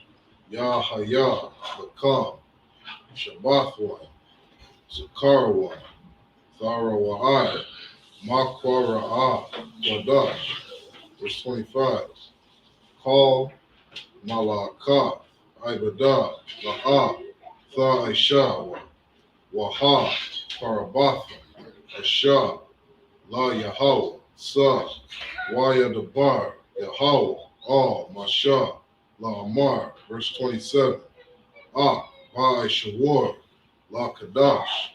Ya Haya, Lakam, Shabbathwan, Zakarwan, Tharawa'ai, Makwara'ah, Wadash. Verse 25. Call Malakath, Ibadah, La'ah, Tha'isha, Waha, Parabatha, Asha, La Yahweh, Sa, Waya Dabar, Yahweh, Al, Masha, La Amar. Verse 27. Ah, Ba'i Shawar, La Kadash,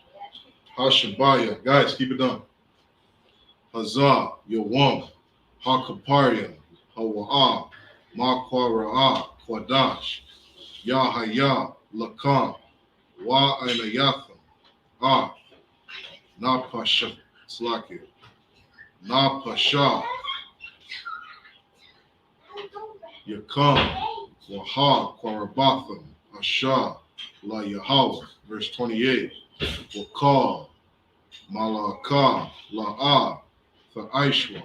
Hashabaya. Guys, keep it down. Hazah, Yawam, Hakaparian, Hawa'ah, Makwara'ah, Kwadash, Yahaya, Lakam, Wa Ainayatham, Ah, Napasha, Slaki, Napasha, Yakam, Waha, Kwarabatham, Asha, La Yahweh. Verse 28. Wakal, Malaka, La'ah, Tha'ishwa,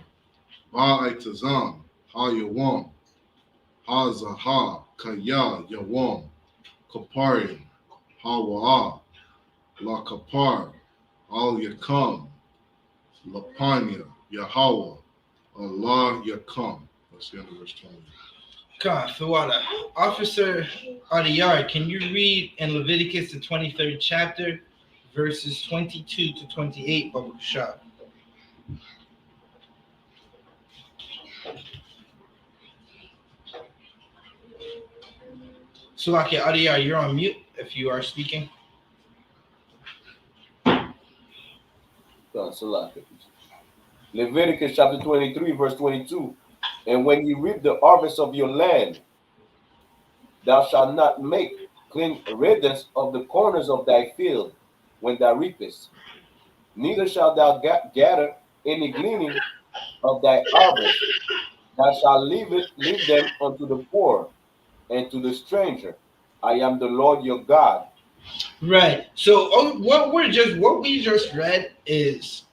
Ba'itazam, Ha Yawam, Ha Zaha, Kaya, Yawam, Kaparim, Ha Wa'ah, La Kapar, Al Yakam, Lapanya, Yahweh, Allah Yakam. That's the end of verse 20. Thawada. Officer Adiyar, can you read in Leviticus the 23rd chapter, verses 22 to 28, Babu Shah? Sulaki Adiyar, you're on mute if you are speaking. Leviticus chapter 23, verse 22. And when you reap the harvest of your land, thou shalt not make clean riddance of the corners of thy field when thou reapest, neither shalt thou gather any gleaning of thy harvest. Thou shalt leave them unto the poor and to the stranger. I am the Lord your God. Right. So what we just read is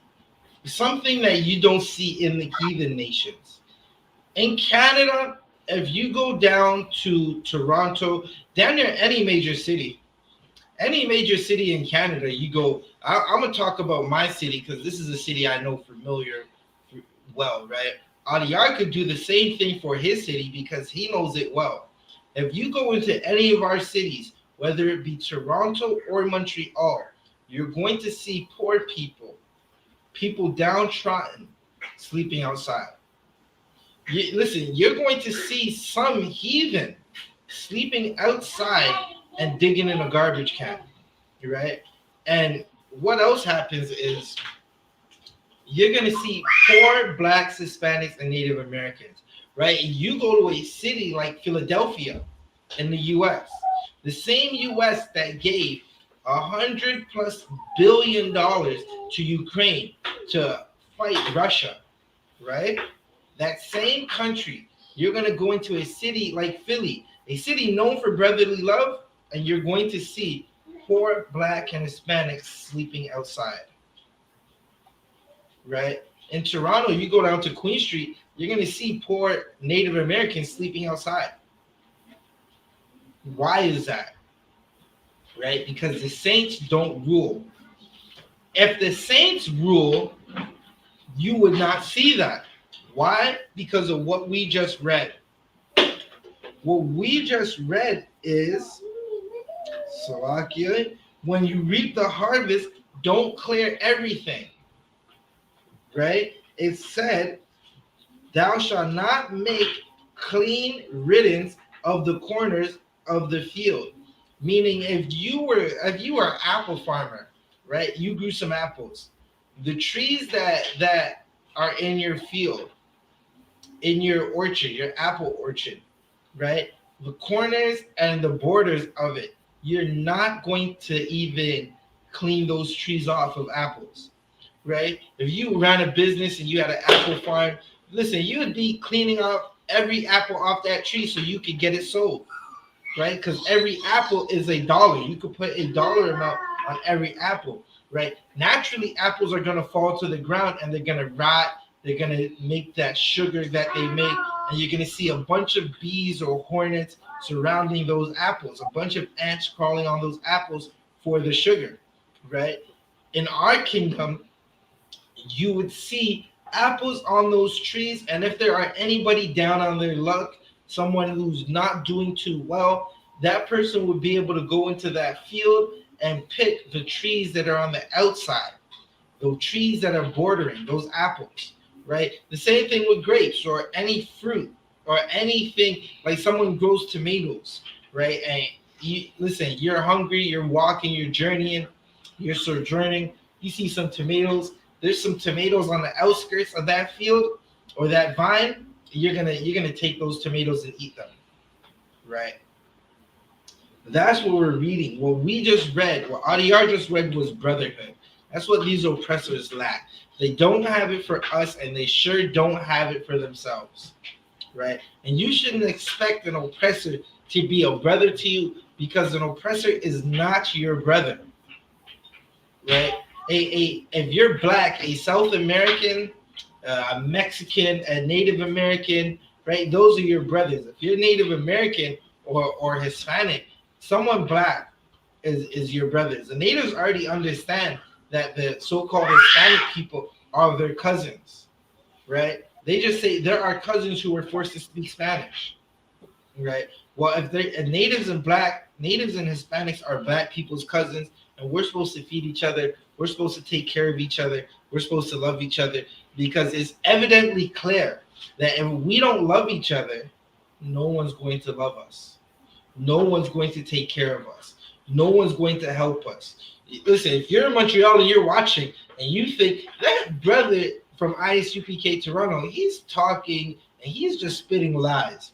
something that you don't see in the heathen nations. In Canada, if you go down to Toronto, down near any major city in Canada, you go. I'm gonna talk about my city because this is a city I know well, right? Adiyar could do the same thing for his city because he knows it well. If you go into any of our cities, whether it be Toronto or Montreal, you're going to see poor people downtrodden, sleeping outside. Listen, you're going to see some heathen sleeping outside and digging in a garbage can, right? And what else happens is you're going to see poor blacks, Hispanics, and Native Americans, right? You go to a city like Philadelphia, in the U.S. The same U.S. that gave $100+ billion to Ukraine to fight Russia, right? That same country, you're gonna go into a city like Philly, a city known for brotherly love, and you're going to see poor black and Hispanics sleeping outside, right? In Toronto, you go down to Queen Street, you're gonna see poor Native Americans sleeping outside. Why is that? Right? Because the saints don't rule. If the saints rule, you would not see that. Why? Because of what we just read. What we just read is, Salakia, when you reap the harvest, don't clear everything. Right? It said, thou shalt not make clean riddance of the corners of the field. Meaning, if you were an apple farmer, right? You grew some apples. The trees that are in your field, in your orchard, your apple orchard, right? The corners and the borders of it, you're not going to even clean those trees off of apples, right? If you ran a business and you had an apple farm, listen, you would be cleaning up every apple off that tree so you could get it sold, right? Because every apple is $1. You could put $1 amount on every apple, right? Naturally, apples are gonna fall to the ground and they're gonna rot. They're gonna make that sugar that they make, and you're gonna see a bunch of bees or hornets surrounding those apples, a bunch of ants crawling on those apples for the sugar, right? In our kingdom, you would see apples on those trees, and if there are anybody down on their luck, someone who's not doing too well, that person would be able to go into that field and pick the trees that are on the outside, those trees that are bordering those apples, right? The same thing with grapes or any fruit or anything, like someone grows tomatoes, right? And you listen, you're hungry, you're walking, you're journeying, you're sojourning, you see some tomatoes. There's some tomatoes on the outskirts of that field or that vine. You're gonna take those tomatoes and eat them, right? That's what we're reading. What we just read, what Adiyar just read, was brotherhood. That's what these oppressors lack. They don't have it for us, and they sure don't have it for themselves, right? And you shouldn't expect an oppressor to be a brother to you, because an oppressor is not your brother, right? If you're black, a South American, a Mexican, a Native American, right? Those are your brothers. If you're Native American or Hispanic, someone black is your brothers. The natives already understand that the so-called Hispanic people are their cousins, right? They just say there are cousins who were forced to speak Spanish, right? Well, if they're natives and Hispanics are black people's cousins, and we're supposed to feed each other, we're supposed to take care of each other, we're supposed to love each other, because it's evidently clear that if we don't love each other, no one's going to love us. No one's going to take care of us. No one's going to help us. Listen, if you're in Montreal and you're watching and you think that brother from ISUPK Toronto, he's talking and he's just spitting lies,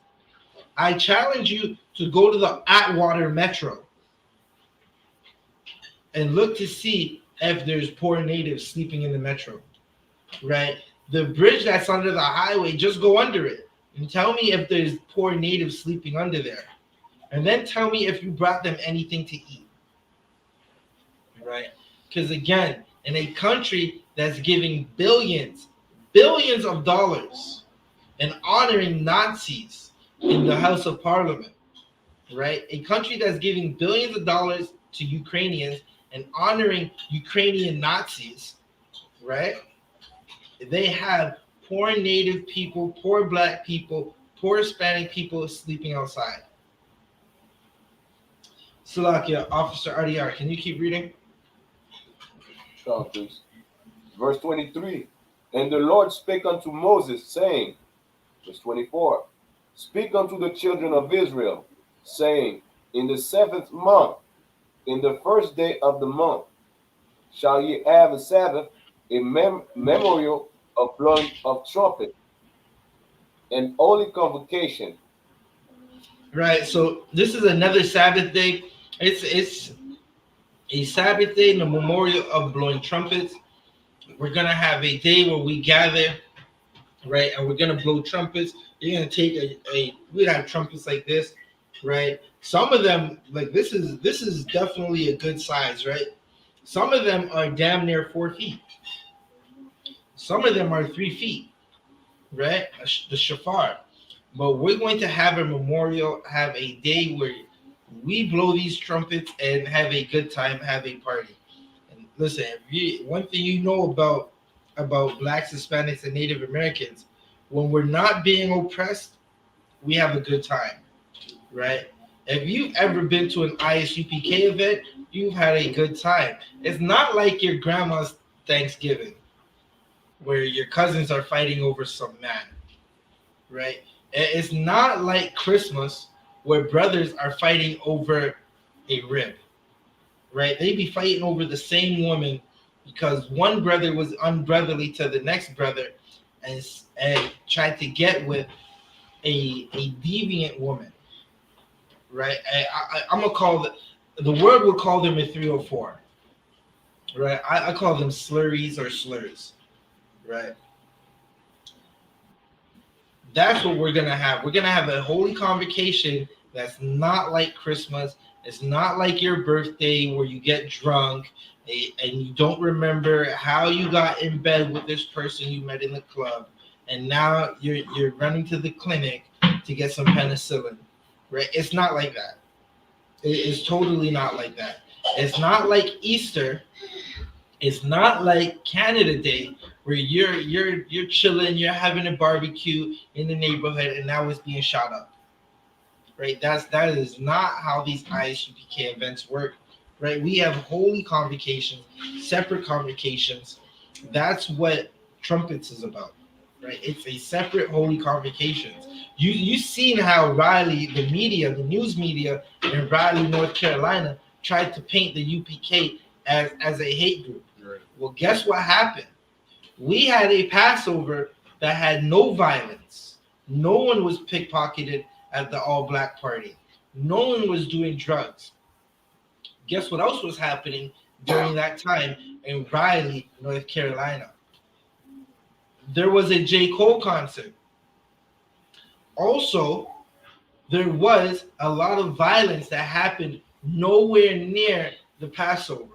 I challenge you to go to the Atwater Metro and look to see if there's poor natives sleeping in the metro, right? The bridge that's under the highway, just go under it and tell me if there's poor natives sleeping under there. And then tell me if you brought them anything to eat, right? Because again, in a country that's giving billions of dollars and honoring Nazis in the House of Parliament, right? A country that's giving billions of dollars to Ukrainians and honoring Ukrainian Nazis, right? They have poor Native people, poor Black people, poor Hispanic people sleeping outside. Salakia, Officer Adiyar, can you keep reading? Sure, please. Verse 23. And the Lord spake unto Moses, saying, verse 24, speak unto the children of Israel, saying, in the 7th month, in the first day of the month, shall ye have a Sabbath, a memorial of blowing of trumpet, an holy convocation. Right. So this is another Sabbath day. It's a Sabbath day, the memorial of blowing trumpets. We're gonna have a day where we gather, right, and we're gonna blow trumpets. You're gonna take we have trumpets like this, right? Some of them, like this is definitely a good size, right? Some of them are damn near 4 feet. Some of them are 3 feet, right? The shofar. But we're going to have a memorial, have a day where we blow these trumpets and have a good time, have a party. And listen, one thing you know about blacks, Hispanics, and Native Americans, when we're not being oppressed, we have a good time, right? If you've ever been to an ISUPK event, you've had a good time. It's not like your grandma's Thanksgiving, where your cousins are fighting over some man, right? It's not like Christmas, where brothers are fighting over a rib, right? They be fighting over the same woman because one brother was unbrotherly to the next brother and tried to get with a deviant woman, right? I'm gonna call the word will call them a 304, right? I call them slurries or slurs, right? That's what we're gonna have. We're gonna have a holy convocation that's not like Christmas. It's not like your birthday where you get drunk and you don't remember how you got in bed with this person you met in the club, and now you're running to the clinic to get some penicillin, right? It's not like that. It's totally not like that. It's not like Easter. It's not like Canada Day where you're chilling, you're having a barbecue in the neighborhood, and now it's being shot up. Right? That is not how these ISUPK events work. Right? We have holy convocations, separate convocations. That's what trumpets is about. Right? It's a separate holy convocations. You seen how Raleigh, the media, the news media in Raleigh, North Carolina, tried to paint the UPK as a hate group. Right. Well, guess what happened? We had a Passover that had no violence. No one was pickpocketed at the all black party. No one was doing drugs. Guess what else was happening during that time in Raleigh, North Carolina? There was a J. Cole concert. Also, there was a lot of violence that happened nowhere near the Passover.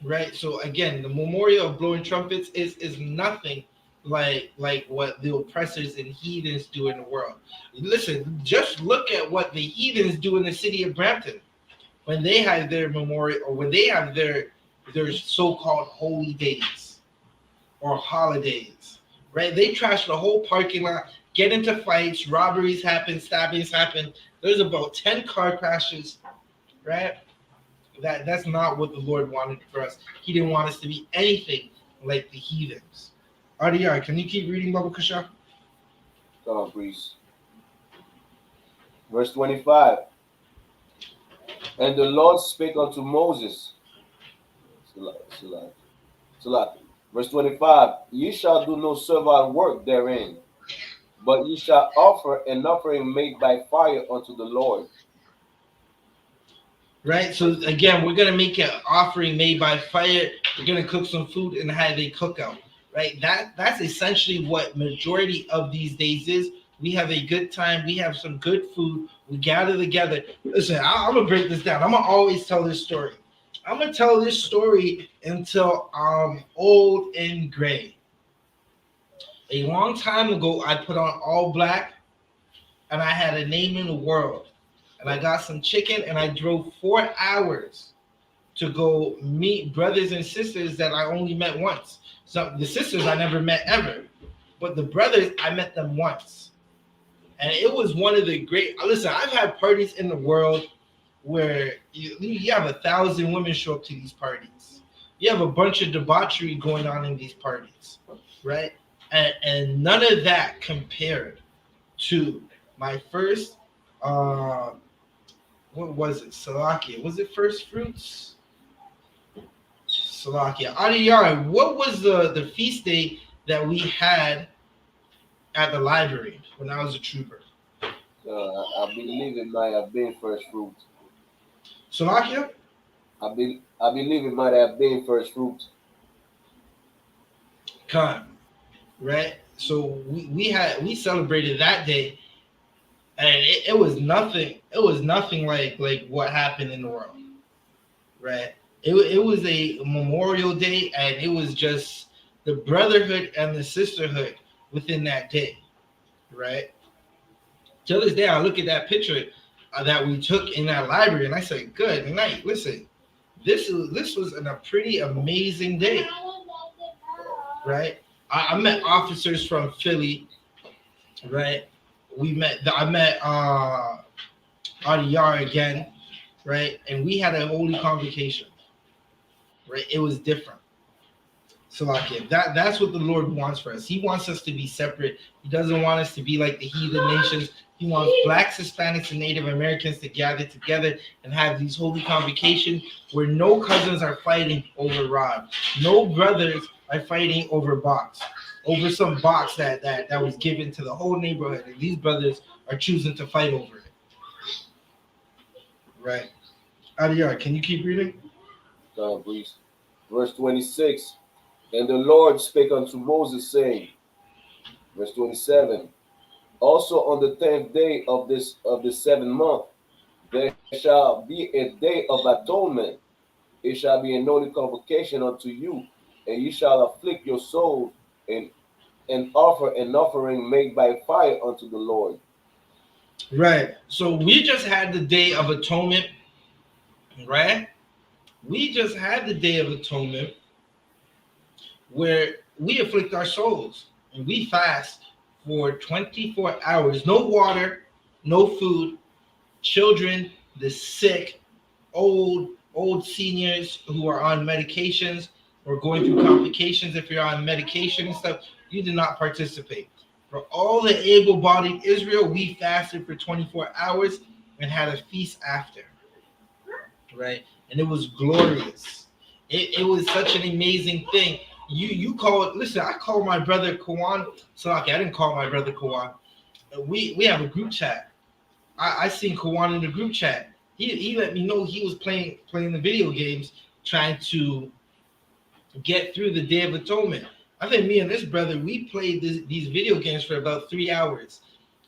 Right. So again, the memorial of blowing trumpets is nothing like what the oppressors and heathens do in the world. Listen, just look at what the heathens do in the city of Brampton when they have their memorial or when they have their so-called holy days or holidays. Right? They trash the whole parking lot, get into fights, robberies happen, stabbings happen. There's about 10 car crashes, right? That's not what the Lord wanted for us. He didn't want us to be anything like the heathens. RDR, can you keep reading, Baba Kasha? Come on, please. Verse 25. And the Lord spake unto Moses. Verse 25. Ye shall do no servile work therein, but ye shall offer an offering made by fire unto the Lord. Right, so again, we're gonna make an offering made by fire. We're gonna cook some food and have a cookout. Right, that's essentially what majority of these days is. We have a good time. We have some good food. We gather together. Listen, I'm gonna break this down. I'm gonna always tell this story. I'm gonna tell this story until I'm old and gray. A long time ago, I put on all black, and I had a name in the world. And I got some chicken, and I drove 4 hours to go meet brothers and sisters that I only met once. So the sisters I never met ever, but the brothers, I met them once. And it was one of the great, listen, I've had parties in the world where you have 1,000 women show up to these parties. You have a bunch of debauchery going on in these parties, right? And none of that compared to my first, what was it? Salakia. Was it first fruits? Salakia. Adiyara, what was the feast day that we had at the library when I was a trooper? I believe it might have been first fruit. Salakia? I believe it might have been first fruit. Con, right? So we celebrated that day, and it was nothing. It was nothing like what happened in the world, right? It was a Memorial Day, and it was just the brotherhood and the sisterhood within that day, right? Till this day, I look at that picture that we took in that library, and I say, "Good night." Listen, this was a pretty amazing day, right? I met officers from Philly, right? I met Adiyar again, right? And we had a holy convocation, right? It was different. So like that's what the Lord wants for us. He wants us to be separate. He doesn't want us to be like the heathen nations. He wants blacks, Hispanics, and Native Americans to gather together and have these holy convocations where no cousins are fighting over rod, no brothers are fighting over box, over some box that was given to the whole neighborhood, and these brothers are choosing to fight over it. Right. Adiyar, can you keep reading? Please. Verse 26. And the Lord spake unto Moses, saying, verse 27. Also on the 10th day of the 7th month, there shall be a day of atonement. It shall be an holy convocation unto you, and ye shall afflict your souls and offer an offering made by fire unto the Lord. Right. So we just had the Day of Atonement, right? We just had the Day of Atonement where we afflict our souls and we fast for 24 hours. No water, no food, children, the sick, old seniors who are on medications or going through complications. If you're on medication and stuff, you did not participate. For all the able-bodied Israel, we fasted for 24 hours and had a feast after, right? And it was glorious. It was such an amazing thing. You call it. Listen, I call my brother Kawan. So okay, I didn't call my brother Kawan. We have a group chat. I seen Kawan in the group chat. He let me know he was playing the video games, trying to get through the Day of Atonement. I think me and this brother, we played these video games for about 3 hours,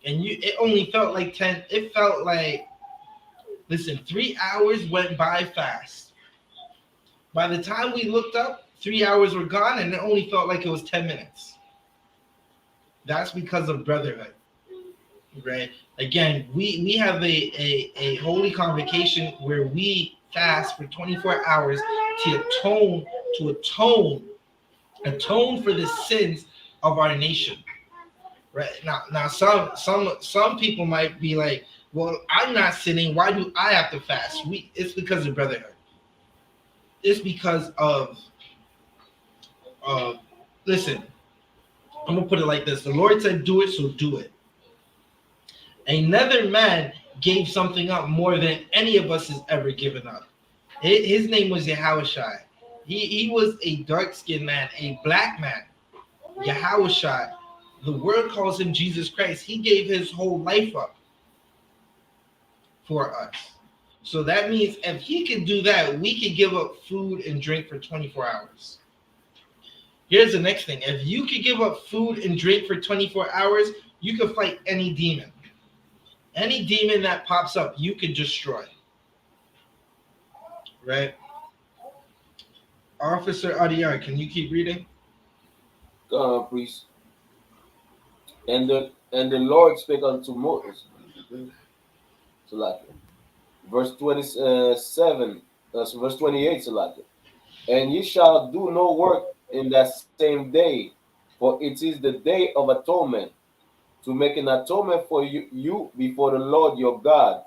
and it only felt like 10. It felt like, listen, 3 hours went by fast. By the time we looked up, 3 hours were gone, and it only felt like it was 10 minutes. That's because of brotherhood, right? Again, we have a holy convocation where we fast for 24 hours to atone for the sins of our nation. Right now, some people might be like, "Well, I'm not sinning. Why do I have to fast?" It's because of brotherhood. It's because of listen. I'm gonna put it like this: the Lord said, "Do it," so do it. Another man gave something up more than any of us has ever given up. His name was Yahushai. He was a dark-skinned man, a black man. Yahushai. The word calls him Jesus Christ. He gave his whole life up for us. So that means if he could do that, we could give up food and drink for 24 hours. Here's the next thing. If you could give up food and drink for 24 hours, you could fight any demon. Any demon that pops up, you could destroy. Right? Officer Adiyar, can you keep reading? Go on, priest. And the Lord spake unto Moses. Verse 27, verse 28, and ye shall do no work in that same day, for it is the day of atonement, to make an atonement for you before the Lord your God.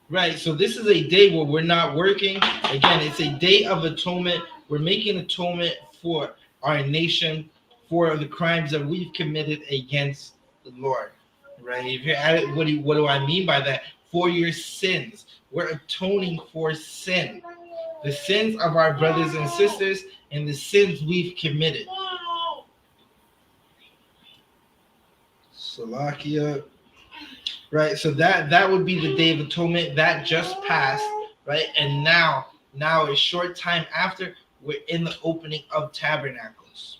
Right, so this is a day where we're not working. Again, it's a day of atonement. We're making atonement for our nation, for the crimes that we've committed against the Lord. Right? If you're at it, what do I mean by that? For your sins. We're atoning for sin. The sins of our brothers and sisters and the sins we've committed. Salakia. right? So that would be the Day of Atonement that just passed, right? And now a short time after, we're in the opening of Tabernacles,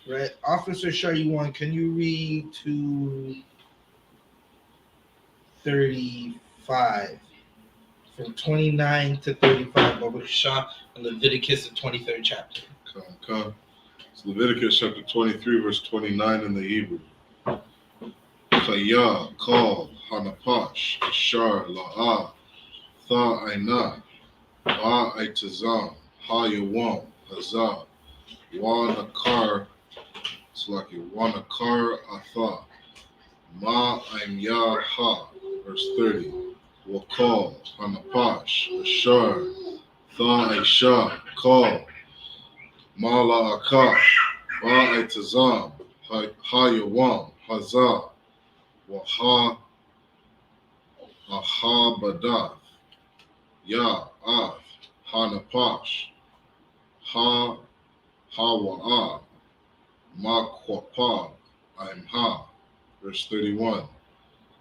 right? Officer Shar, can you read to 35? From 29 to 35, Baruch Shah, in Leviticus, the 23rd chapter. Come. It's Leviticus chapter 23, verse 29 in the Hebrew. Chaya, Kal, Hanapash, Ashar, La'ah, Tha'aina, Ba'aitazam, Hayawam, Hazah, Wanakar, it's like Wanakar Atha, Ma'aimya Ha, verse 30. Wakal, Hanapash, Ashar, Tha'aisha, Kal, Mala Akar, Ba'aitazam, Hayawam, Hazah, Waha Ahabadath, Ya Af, Hanapash, Ha Hawa'a, Makwapa, Imha, verse 31.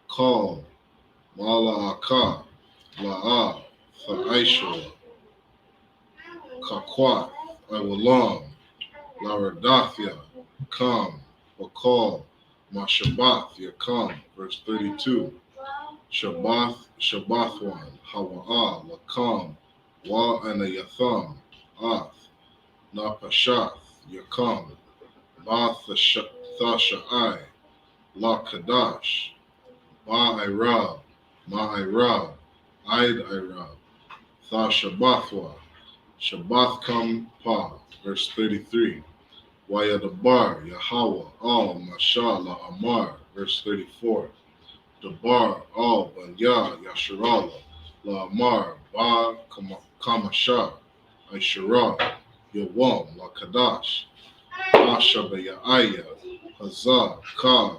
Call, Mala'aka, La'a, Fa'aishwa, Kakwat, Iwalam, Laradathia, Kam, Wakal, Mashabath, Yakam, verse 32. Shabbathwan, Hawa'a, Lakam, Wa Anayatham, Ath, Napashath, Yakam, Thasha'ai, La Kadash, Ba'irab, Ma'irab, Eid Irab, Thashabathwa, Shabbath Pa, verse 33. Wayadabar, Yahweh, Al, Mashallah, Amar, verse 34. Dabar, Al, Banya, Yasharala, La Amar, Ba, Kamasha, Aishara, Yawam, La Kadash, Ashaba Ya'aya, Hazah, Ka,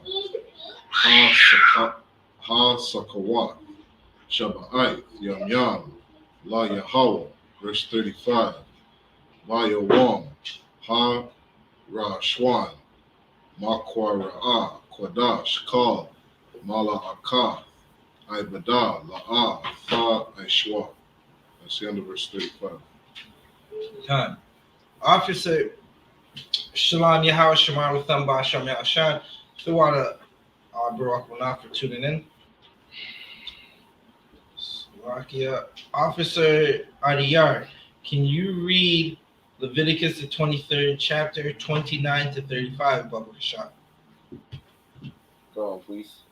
Ha Sakawat, Shaba'ait, Yam Yam, La Yahweh, verse 35. Vayawam, Ha Rashwan, Makwa Ra'ah, Kwadash, Ka, Mala Akath, Ibadah, La'ah, Tha, Aishwa. That's the end of verse 35. Done. Officer Shalom Yahweh Shemar Lutham Ba'asham Ya'ashan. So Baruch Manaf for tuning in. Slovakia. Officer Adiyar, can you read Leviticus the 23rd chapter, 29 to 35, Baruch Shah? Go on, please.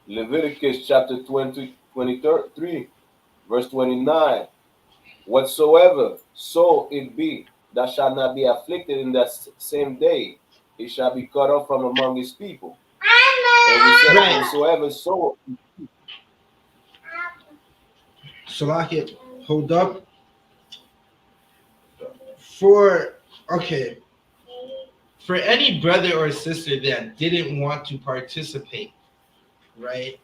Leviticus chapter 23, verse 29. Whatsoever so it be that shall not be afflicted in that same day, it shall be cut off from among his people. And we said, right. Whatsoever so. Salakia, hold up. For any brother or sister that didn't want to participate, right,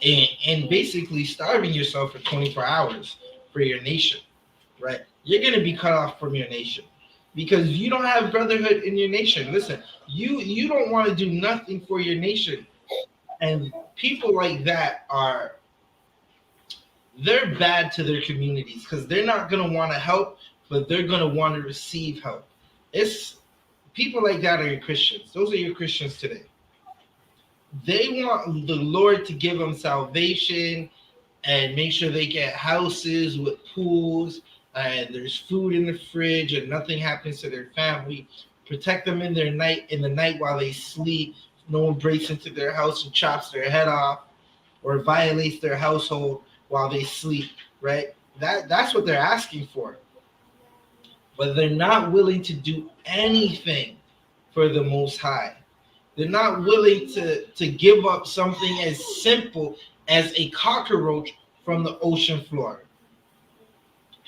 and basically starving yourself for 24 hours for your nation, right, you're going to be cut off from your nation because you don't have brotherhood in your nation. Listen, you don't want to do nothing for your nation, and people like that they're bad to their communities because they're not going to want to help, but they're going to want to receive help. It's people like that are your Christians. Those are your Christians today. They want the Lord to give them salvation and make sure they get houses with pools and there's food in the fridge and nothing happens to their family. Protect them in the night while they sleep. No one breaks into their house and chops their head off or violates their household while they sleep, right? That's what they're asking for. But they're not willing to do anything for the Most High. They're not willing to give up something as simple as a cockroach from the ocean floor,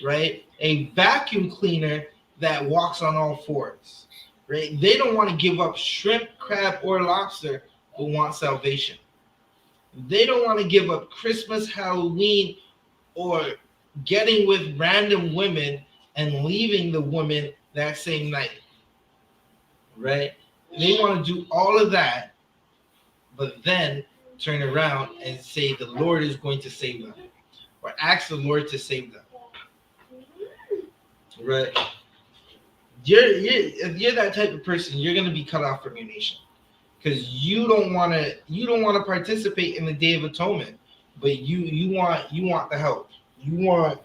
right? A vacuum cleaner that walks on all fours, right? They don't want to give up shrimp, crab, or lobster, but want salvation. They don't want to give up Christmas, Halloween, or getting with random women and leaving the woman that same night, right? They want to do all of that, but then turn around and say the Lord is going to save them, or ask the Lord to save them. Right? If you're that type of person, you're going to be cut off from your nation because you don't want to participate in the Day of Atonement, but you want the help. You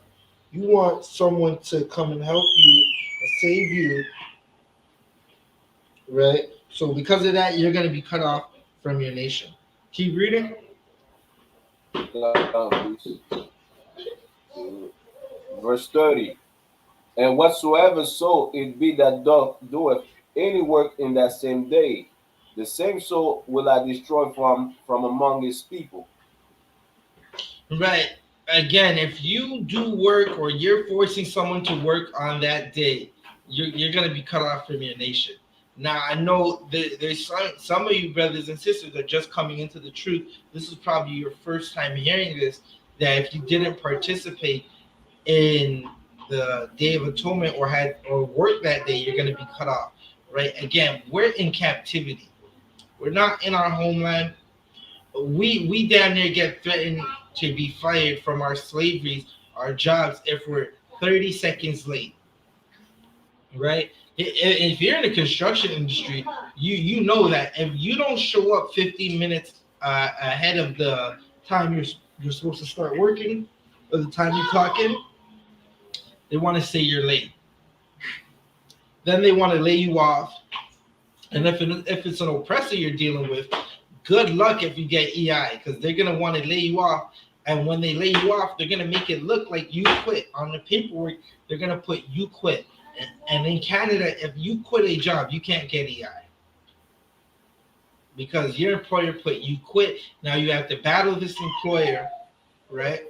want someone to come and help you and save you, right? So because of that, you're going to be cut off from your nation. Keep reading. Verse 30. And whatsoever soul it be that doeth any work in that same day, the same soul will I destroy from among his people. Right. Again, if you do work or you're forcing someone to work on that day, you're going to be cut off from your nation. Now, I know there's some of you brothers and sisters that are just coming into the truth. This is probably your first time hearing this, that if you didn't participate in the Day of Atonement or work that day, you're going to be cut off. Right? Again, we're in captivity. We're not in our homeland. We damn near get threatened to be fired from our slaveries, our jobs, if we're 30 seconds late. Right? If you're in the construction industry, you know that if you don't show up 15 minutes ahead of the time you're supposed to start working, or the time you clock in, they want to say you're late. Then they want to lay you off. And if it's an oppressor you're dealing with, good luck if you get EI, because they're going to want to lay you off. And when they lay you off, they're going to make it look like you quit. On the paperwork, they're going to put you quit. And in Canada, if you quit a job, you can't get EI. Because your employer put you quit. Now you have to battle this employer, right?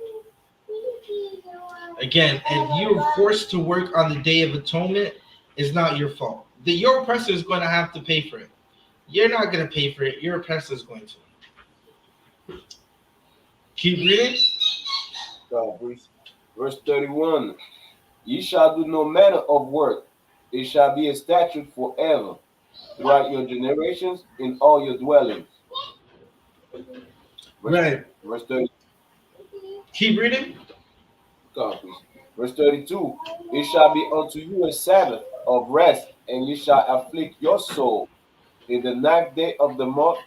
Again, if you're forced to work on the Day of Atonement, it's not your fault. Your oppressor is going to have to pay for it. You're not going to pay for it. Your oppressor is going to. Keep reading. Verse 31. Ye shall do no manner of work. It shall be a statute forever throughout your generations in all your dwellings. Right. Verse 30. Keep reading. Verse 32. It shall be unto you a Sabbath of rest, and ye shall afflict your soul in the 9th day of the month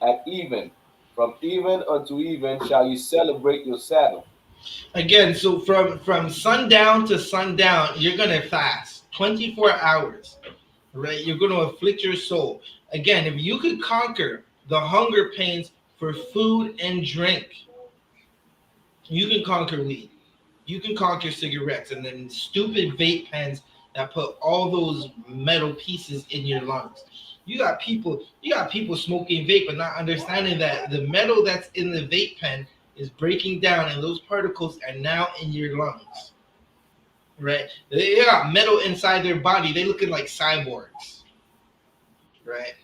at even. From even unto even shall you celebrate your Sabbath. Again, so from sundown to sundown, you're going to fast 24 hours, right? You're going to afflict your soul. Again, if you could conquer the hunger pains for food and drink, you can conquer weed. You can conquer cigarettes and then stupid vape pens that put all those metal pieces in your lungs. You got people smoking vape and not understanding that the metal that's in the vape pen is breaking down and those particles are now in your lungs. Right? They got metal inside their body. They looking like cyborgs. Right?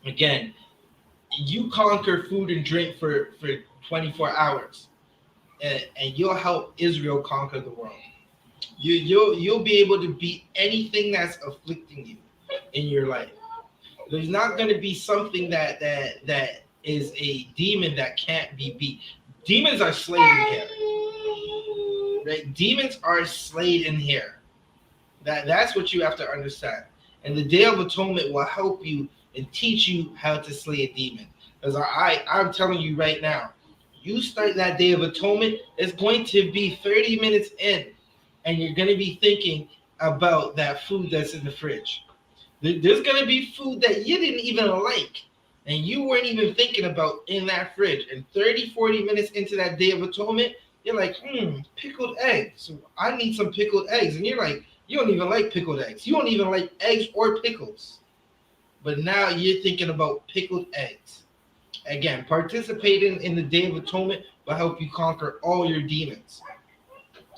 Again, you conquer food and drink for 24 hours. And you'll help Israel conquer the world. You'll be able to beat anything that's afflicting you in your life. There's not going to be something that is a demon that can't be beat. Demons are slayed in here. Right? Demons are slayed in here. That's what you have to understand. And the Day of Atonement will help you and teach you how to slay a demon. Because I'm telling you right now, you start that Day of Atonement, it's going to be 30 minutes in, and you're going to be thinking about that food that's in the fridge. There's going to be food that you didn't even like, and you weren't even thinking about in that fridge. And 30, 40 minutes into that Day of Atonement, you're like, pickled eggs. I need some pickled eggs. And you're like, you don't even like pickled eggs. You don't even like eggs or pickles. But now you're thinking about pickled eggs. Again, participating in the Day of Atonement will help you conquer all your demons.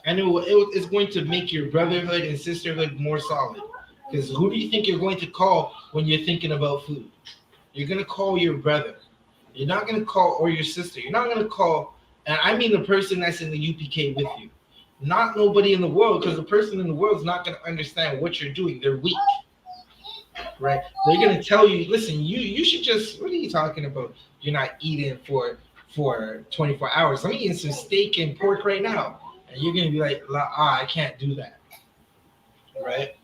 And it's going to make your brotherhood and sisterhood more solid. Because who do you think you're going to call when you're thinking about food? You're going to call your brother. You're not going to call, or your sister. You're not going to call, and I mean the person that's in the UPK with you. Not nobody in the world, because the person in the world is not going to understand what you're doing. They're weak. right? They're gonna tell you, listen, you should just. What are you talking about? You're not eating for 24 hours. I'm eating some steak and pork right now, and you're gonna be like, I can't do that, right?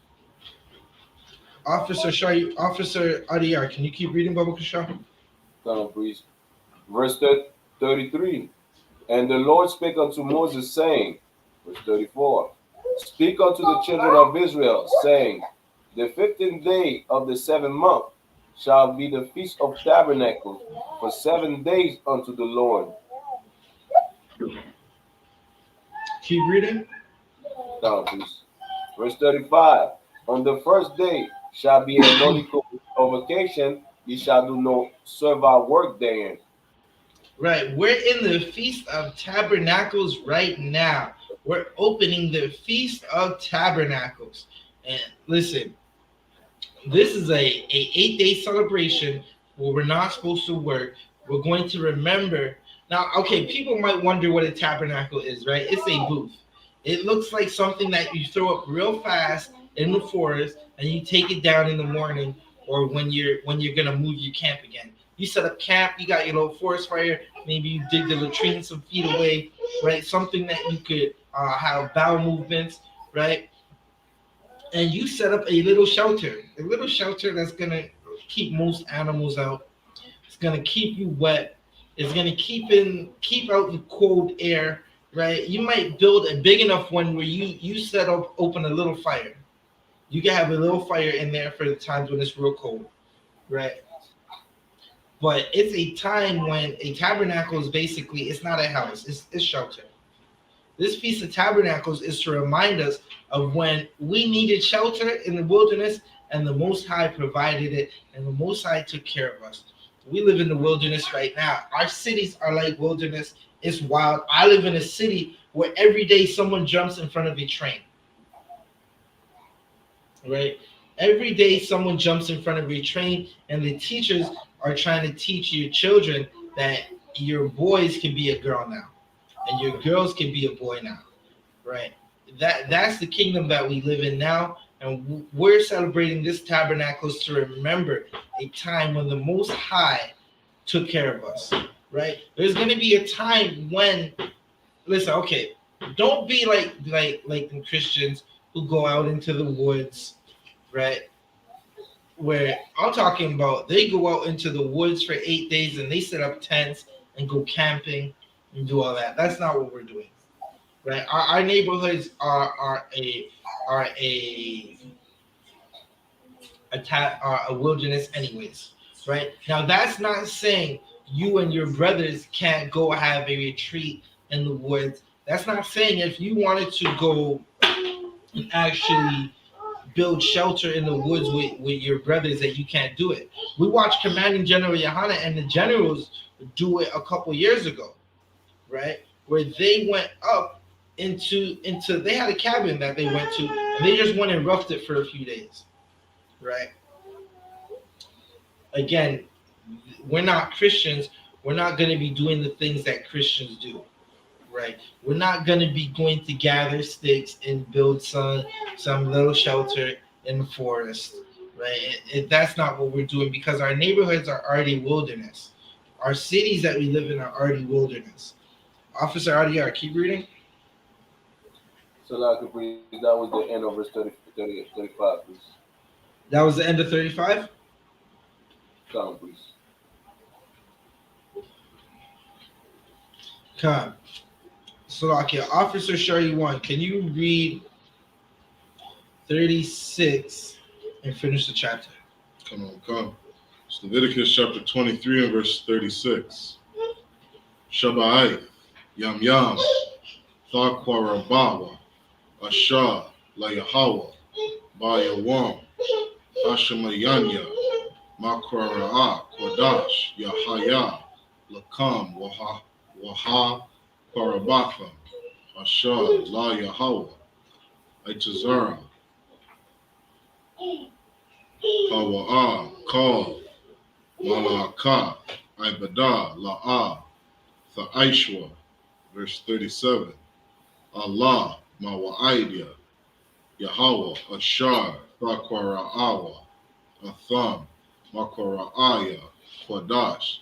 Officer Adiyar, can you keep reading, Baba Kasha? Priest. Verse 33. And the Lord spake unto Moses, saying, verse 34, speak unto the children of Israel, saying, the 15th day of the 7th month shall be the feast of tabernacles for 7 days unto the Lord. Keep reading. Please. Verse 35. On the first day shall be a holy convocation, ye shall do no servile work therein. Right, we're in the Feast of Tabernacles right now. We're opening the Feast of Tabernacles. And listen, this is a 8-day celebration where we're not supposed to work. We're going to remember. Now, okay, people might wonder what a tabernacle is, right? It's a booth. It looks like something that you throw up real fast in the forest and you take it down in the morning or when you're gonna move your camp again. You set up camp, you got your little forest fire, maybe you dig the latrine some feet away, right? Something that you could have bowel movements, right? And you set up a little shelter that's gonna keep most animals out. It's gonna keep you wet. It's gonna keep out the cold air, right? You might build a big enough one where you set up open a little fire. You can have a little fire in there for the times when it's real cold, right? But it's a time when a tabernacle is basically it's not a house, it's shelter. This Feast of Tabernacles is to remind us of when we needed shelter in the wilderness and the Most High provided it and the Most High took care of us. We live in the wilderness right now. Our cities are like wilderness. It's wild. I live in a city where every day someone jumps in front of a train, right? Every day someone jumps in front of a train and the teachers are trying to teach your children that your boys can be a girl now and your girls can be a boy now, right? That's the kingdom that we live in now, and we're celebrating this tabernacles to remember a time when the Most High took care of us, right? There's going to be a time when, listen, okay, don't be like the Christians who go out into the woods, right? Where I'm talking about, they go out into the woods for 8 days and they set up tents and go camping and do all that. That's not what we're doing, right? Our neighborhoods are a wilderness, anyways, right? Now that's not saying you and your brothers can't go have a retreat in the woods. That's not saying if you wanted to go and actually build shelter in the woods with your brothers that you can't do it. We watched Commanding General Yohana and the generals do it a couple years ago, right? Where they went up into they had a cabin that they went to and they just went and roughed it for a few days, right? Again, we're not Christians. We're not going to be doing the things that Christians do, right? We're not going to be going to gather sticks and build some little shelter in the forest, right? That's not what we're doing because our neighborhoods are already wilderness. Our cities that we live in are already wilderness. Officer RDR, keep reading. So now, that was the end of verse 35, please. That was the end of 35? Come, please. Come. Salakia, Officer Shari 1, can you read 36 and finish the chapter? Come. It's Leviticus chapter 23 and verse 36. Shabbat, Yam Yam, Thakwarabawa, Ashah, Layahawa, Bayawam, Hashemayanya, Makwara'a, Kodash, Yahaya, Lakam, Waha, Parabatham, Ashah, La Yahawah, Itazara, Hawa'a, Kal, Malaka, Ibadah, La'ah, Tha'ishwa, verse 37. Allah, Mawa'idya, Yahweh, Ashar, Thaquara'awa, Atham, Makora'aya, Quadash,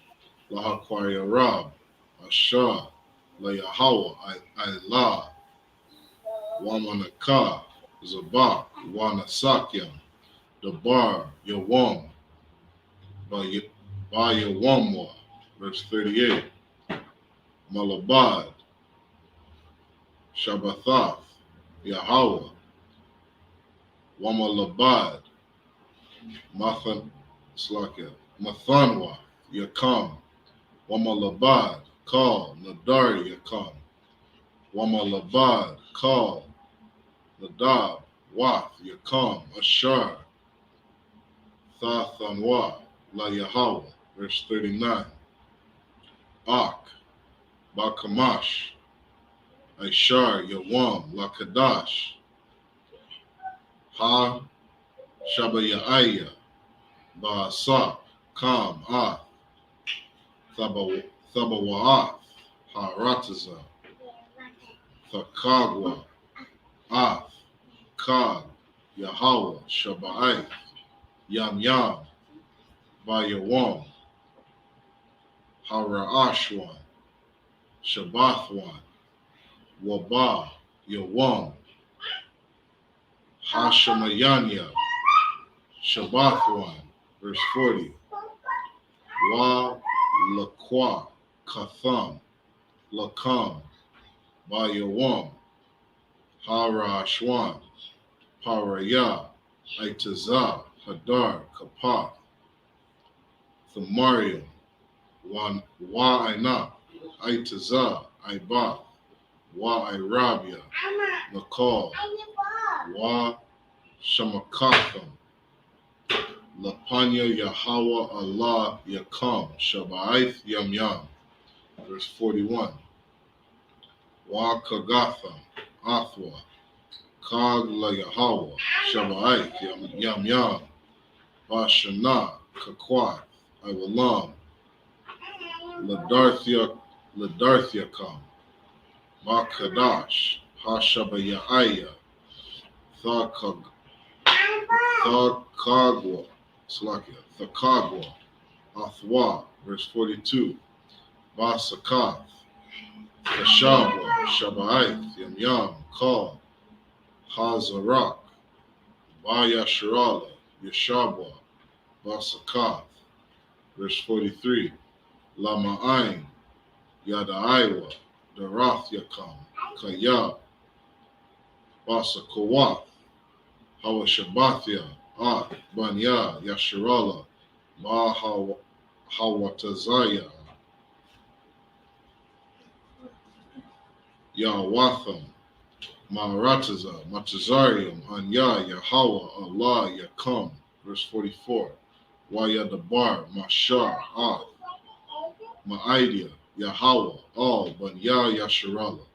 Lahaquaya Rab, Ashar, Layahawa, Ilah, Wamanaka, Zabak, Wanasakyam, Dabar, Yawam, Bayawamwa, verse 38, Malabad, Shabbathath, Yahweh, Wamalabad, Mathanwa, Yakam, Wamalabad, Kal, Nadar, Yakam, Wamalabad, Kal, Nadab, Wath, Yakam, Ashar, Thathanwa, La Yahweh, verse 39, Ak, Bakamash, Aishar, Yawam, La Kadash, Ha, Shabayaya, Ba'asap, Kam, Ath, Thabawa'ath, Ha-Rataza, Thakagwa, Ath, Kag, Yahweh, Shaba'ath, Yam Yam, Bayawam, Ha-Ra'ashwan, Shabbathwan, Wabah, Yawam, Hashemayanya, Shabbathwan, verse 40, Wa Lakwa, Katham, Lakam, Bayawam, Harashwan, Paraya, Aitazah, Hadar, Kapath, Thamarium, Wa'ina, Aitazah, Ibath, Wa'irabia, Nakal, Wa Shamakatham, Lapanya Yahweh Allah Yakam, Shaba'ath Yam Yam, verse 41, Wa Kagatham, Athwa, Kag La Yahweh, Shaba'ath Yam Yam, Bashana, Kakwat, Iwalam, Ladarthia Kam, Makadash, Hashabayaya, Thakagwa, Thakagwa, Athwa, verse 42, Basakath, Kashabwa, Shaba'ath, Yam Yam, Kal, Hazarak, Bayasharala, Yeshabwa, Basakath, verse 43, Lama'ain, Yadaiwa, Darath Yakam, Kaya, Basakowath, Hawashabathia, Banya, Yasharala, Hawatazaya, Yawatham, Marataza, Matazarium, Anya, Yahweh, Allah, Yakam, verse 44, Wayadabar, Mashar, Ma'idea, Yahweh, all, Banya, Yasharala.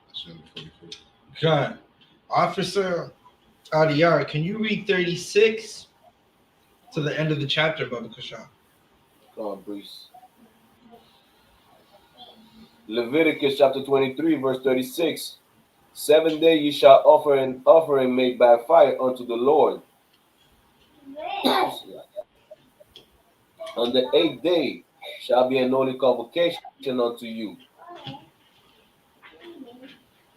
That's number 44. God. Officer Adiyar, can you read 36 to the end of the chapter, Baba Kasha? Come on, please. Leviticus chapter 23, verse 36. 7 days ye shall offer an offering made by fire unto the Lord. On the 8th day shall be an holy convocation unto you.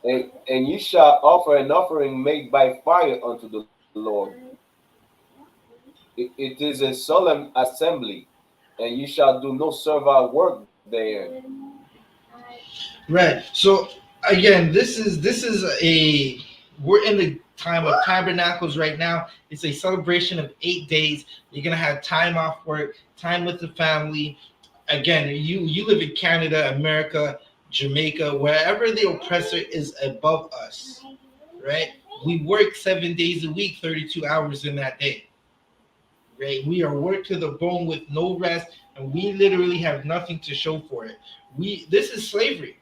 And ye shall offer an offering made by fire unto the Lord. It is a solemn assembly, and ye shall do no servile work there. Right. So again, this is we're in the time of tabernacles right now. It's a celebration of 8 days. You're gonna have time off work, time with the family. Again, you live in Canada, America, Jamaica, wherever the oppressor is above us, right? We work 7 days a week, 32 hours in that day. Right? We are worked to the bone with no rest, and we literally have nothing to show for it. This is slavery.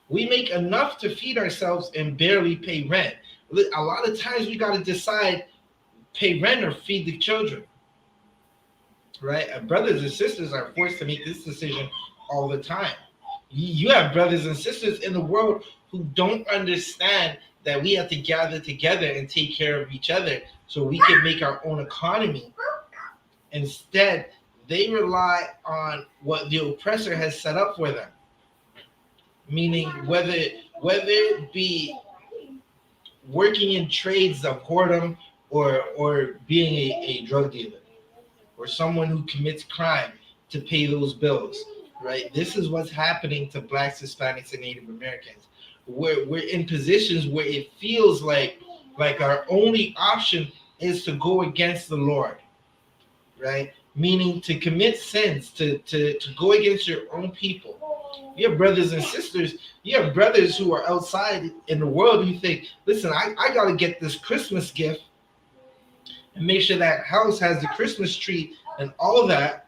We make enough to feed ourselves and barely pay rent. A lot of times we got to decide pay rent or feed the children. Right? And brothers and sisters are forced to make this decision all the time. You have brothers and sisters in the world who don't understand that we have to gather together and take care of each other so we can make our own economy. Instead, they rely on what the oppressor has set up for them. Meaning whether it be working in trades of whoredom or being a drug dealer or someone who commits crime to pay those bills, right? This is what's happening to blacks, Hispanics, and Native Americans. We're in positions where it feels like our only option is to go against the Lord, right? Meaning to commit sins, to go against your own people. You have brothers and sisters, you have brothers who are outside in the world who think, listen, I got to get this Christmas gift and make sure that house has the Christmas tree and all that,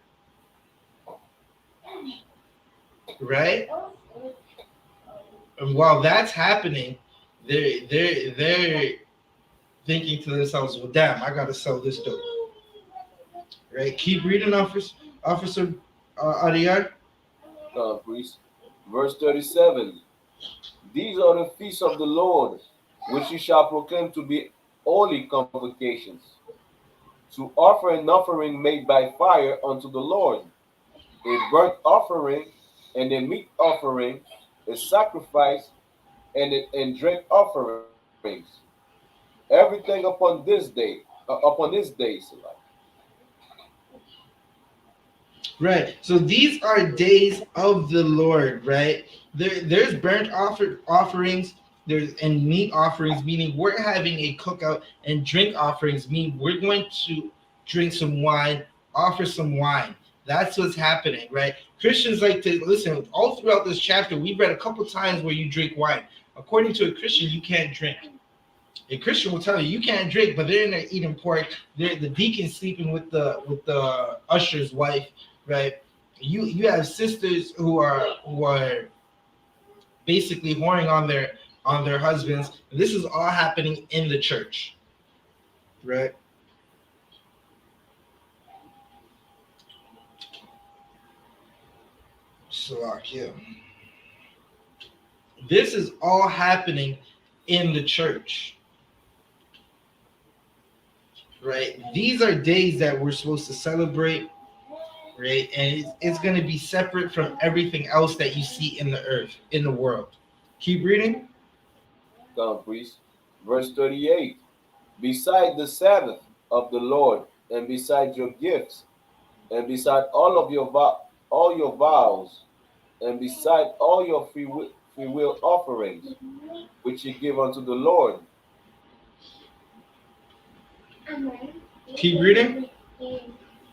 right? And while that's happening, they're thinking to themselves, well, damn, I got to sell this dope, right? Keep reading, Officer Ariar. Priest. Verse 37. These are the feasts of the Lord, which ye shall proclaim to be holy convocations, to offer an offering made by fire unto the Lord, a burnt offering and a meat offering, a sacrifice and drink offerings. Everything upon this day, Selah. Right. So these are days of the Lord, right? There's offerings, there's and meat offerings, meaning we're having a cookout, and drink offerings mean we're going to drink some wine, offer some wine. That's what's happening, right? Christians like to listen. All throughout this chapter, we've read a couple times where you drink wine. According to a Christian, you can't drink. A Christian will tell you can't drink, but they're in there eating pork. They're the deacon sleeping with the usher's wife, right? You have sisters who are basically whoring on their husbands. This is all happening in the church, right? So yeah, this is all happening in the church, right? These are days that we're supposed to celebrate, right? And it's going to be separate from everything else that you see in the earth, in the world. Keep reading. Come, priest. Verse 38. Beside the Sabbath of the Lord, and beside your gifts, and beside all your vows, and beside all your free will offerings, which ye give unto the Lord. Keep reading.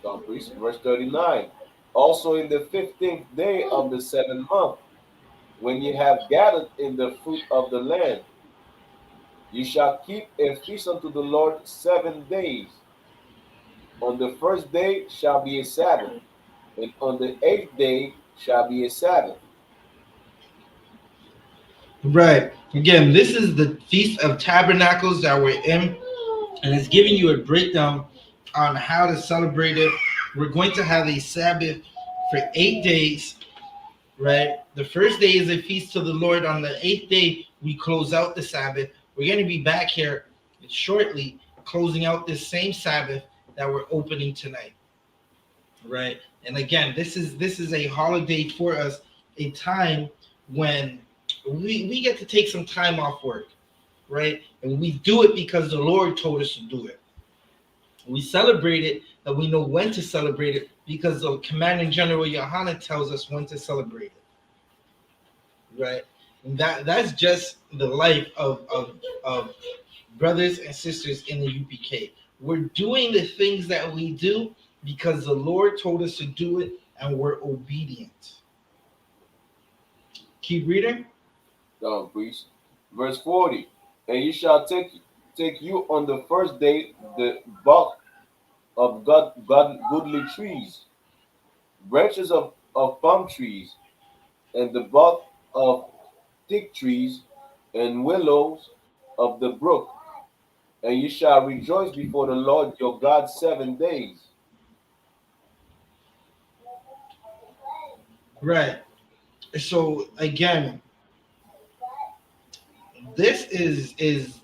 Come, priest. Verse 39. Also in the 15th day of the 7th month, when ye have gathered in the fruit of the land, ye shall keep a feast unto the Lord 7 days. On the first day shall be a Sabbath, and on the 8th day shall be a Sabbath. Right. Again, this is the Feast of Tabernacles that we're in, and it's giving you a breakdown on how to celebrate it. We're going to have a Sabbath for 8 days, right? The first day is a feast to the Lord. On the 8th day, we close out the Sabbath. We're going to be back here shortly, closing out this same Sabbath that we're opening tonight, right? And again, this is a holiday for us, a time when we get to take some time off work, right? And we do it because the Lord told us to do it. We celebrate it, that we know when to celebrate it because the Commanding General Yohana tells us when to celebrate it, right? And that's just the life of brothers and sisters in the UPK. We're doing the things that we do because the Lord told us to do it, and we're obedient. Keep reading. Come, priest. Verse 40. And ye shall take you on the first day the bulk of goodly trees, branches of palm trees, and the bulk of thick trees and willows of the brook, and ye shall rejoice before the Lord your God 7 days. Right. So again, this is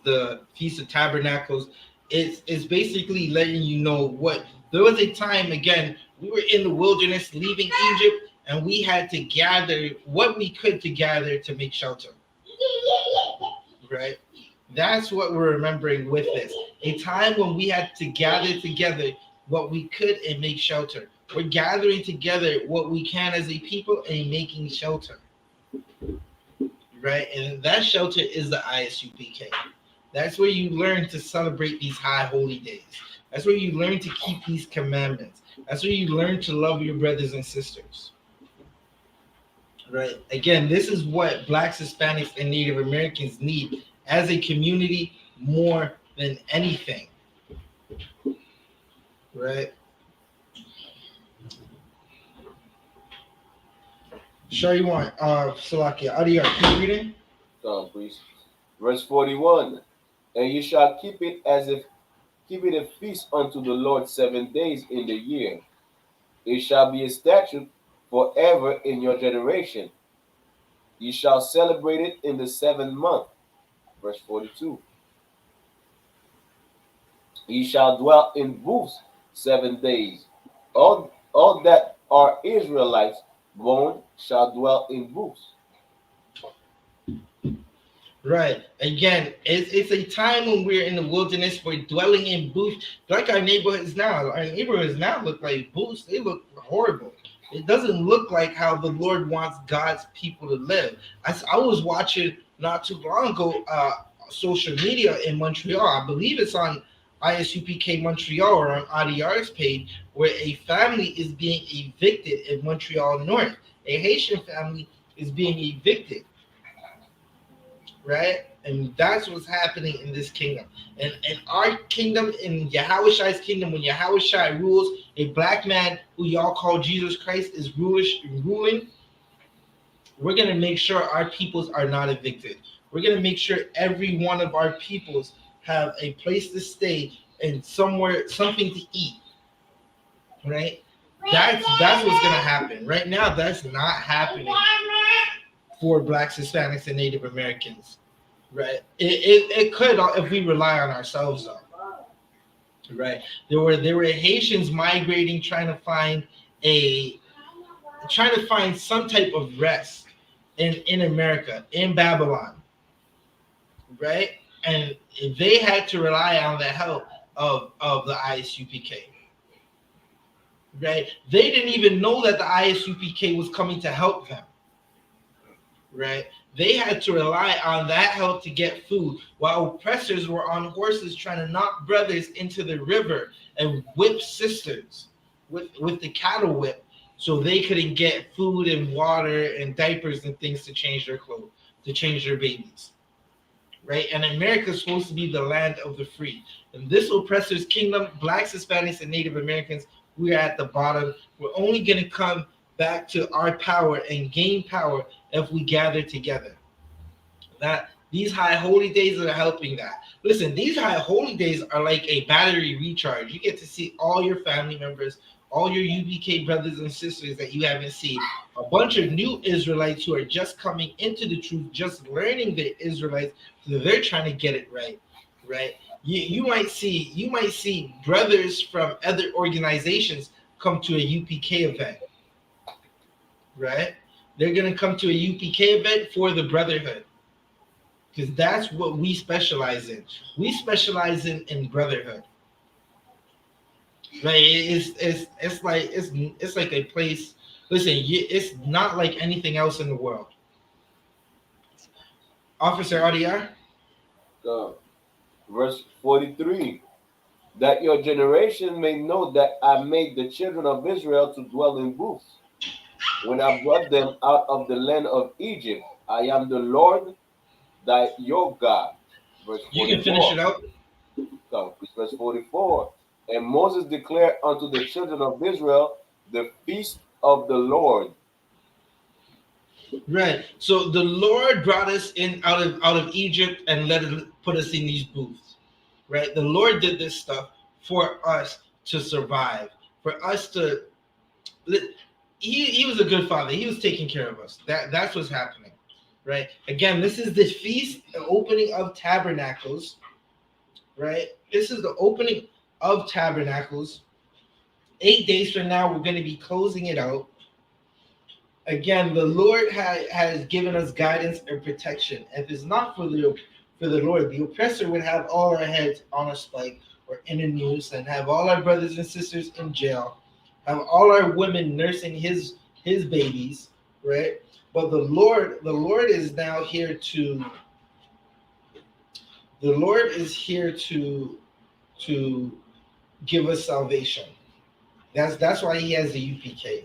the Feast of Tabernacles. It's basically letting you know what there was a time again we were in the wilderness leaving Egypt and we had to gather what we could to gather to make shelter. Right? That's what we're remembering with this. A time when we had to gather together what we could and make shelter. We're gathering together what we can as a people and making shelter. Right? And that shelter is the ISUPK. That's where you learn to celebrate these high holy days. That's where you learn to keep these commandments. That's where you learn to love your brothers and sisters. Right? Again, this is what Blacks, Hispanics, and Native Americans need as a community more than anything. Right? Sure, you want Salakia. Adiyar, keep reading. Please. Verse 41. And you shall keep it a feast unto the Lord 7 days in the year. It shall be a statute forever in your generation. You shall celebrate it in the 7th month. Verse 42. Ye shall dwell in booths 7 days. All that are Israelites born shall dwell in booths. Right. Again, it's a time when we're in the wilderness, we're dwelling in booths, like our neighborhoods now. Our neighborhoods now look like booths. They look horrible. It doesn't look like how the Lord wants God's people to live. I was watching not too long ago social media in Montreal. I believe it's on ISUPK Montreal or on ADR's page, where a family is being evicted in Montreal North. A Haitian family is being evicted. Right? And that's what's happening in this kingdom. And our kingdom, in Yahushai's kingdom, when Yahushai rules, a black man who y'all call Jesus Christ is ruling, we're going to make sure our peoples are not evicted. We're going to make sure every one of our peoples have a place to stay and somewhere, something to eat. Right? That's what's going to happen. Right now, that's not happening for Blacks, Hispanics, and Native Americans. Right? It could if we rely on ourselves, though. Right? There were Haitians migrating, trying to find some type of rest in America, in Babylon. Right? And they had to rely on the help of the ISUPK. Right? They didn't even know that the ISUPK was coming to help them. Right? They had to rely on that help to get food, while oppressors were on horses trying to knock brothers into the river and whip sisters with the cattle whip so they couldn't get food and water and diapers and things to change their clothes, to change their babies. Right? And America is supposed to be the land of the free. In this oppressor's kingdom, Blacks, Hispanics, and Native Americans, we're at the bottom. We're only going to come back to our power and gain power if we gather together. That these high holy days are helping that. Listen, these high holy days are like a battery recharge. You get to see all your family members, all your UBK brothers and sisters that you haven't seen, a bunch of new Israelites who are just coming into the truth, just learning the Israelites, so they're trying to get it right. Right? You might see brothers from other organizations come to a UPK event. Right? They're going to come to a UPK event for the brotherhood, because that's what we specialize in. We specialize in brotherhood. Right? It's like a place. Listen, it's not like anything else in the world. Officer RDR. Verse 43. That your generation may know that I made the children of Israel to dwell in booths when I brought them out of the land of Egypt. I am the Lord, your God. Verse 44. You can finish it out. Verse 44. And Moses declared unto the children of Israel the feast of the Lord. Right. So the Lord brought us in out of Egypt and put us in these booths. Right. The Lord did this stuff for us to survive, for us to. He was a good father. He was taking care of us. That's what's happening. right? Again, this is the feast, the opening of Tabernacles, right? This is the opening of Tabernacles. 8 days from now, we're going to be closing it out. Again, the Lord has given us guidance and protection. If it's not for the Lord, the oppressor would have all our heads on a spike or in the news, and have all our brothers and sisters in jail, have all our women nursing his babies, right? But the Lord is now here to. The Lord is here to give us salvation. That's why He has the UPK,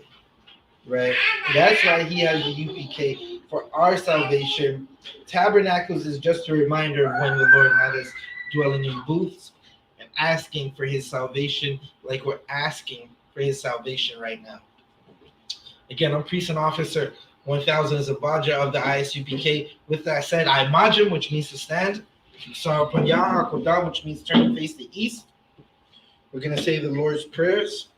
right? That's why He has the UPK for our salvation. Tabernacles is just a reminder of when the Lord had us dwelling in booths and asking for His salvation, like we're asking for His salvation right now. Again, I'm Priest and Officer 1000 is a Baja of the ISUPK. With that said, I Majim, which means to stand. Sar Panyaha Kodam, which means turn to face the east. We're going to say the Lord's prayers.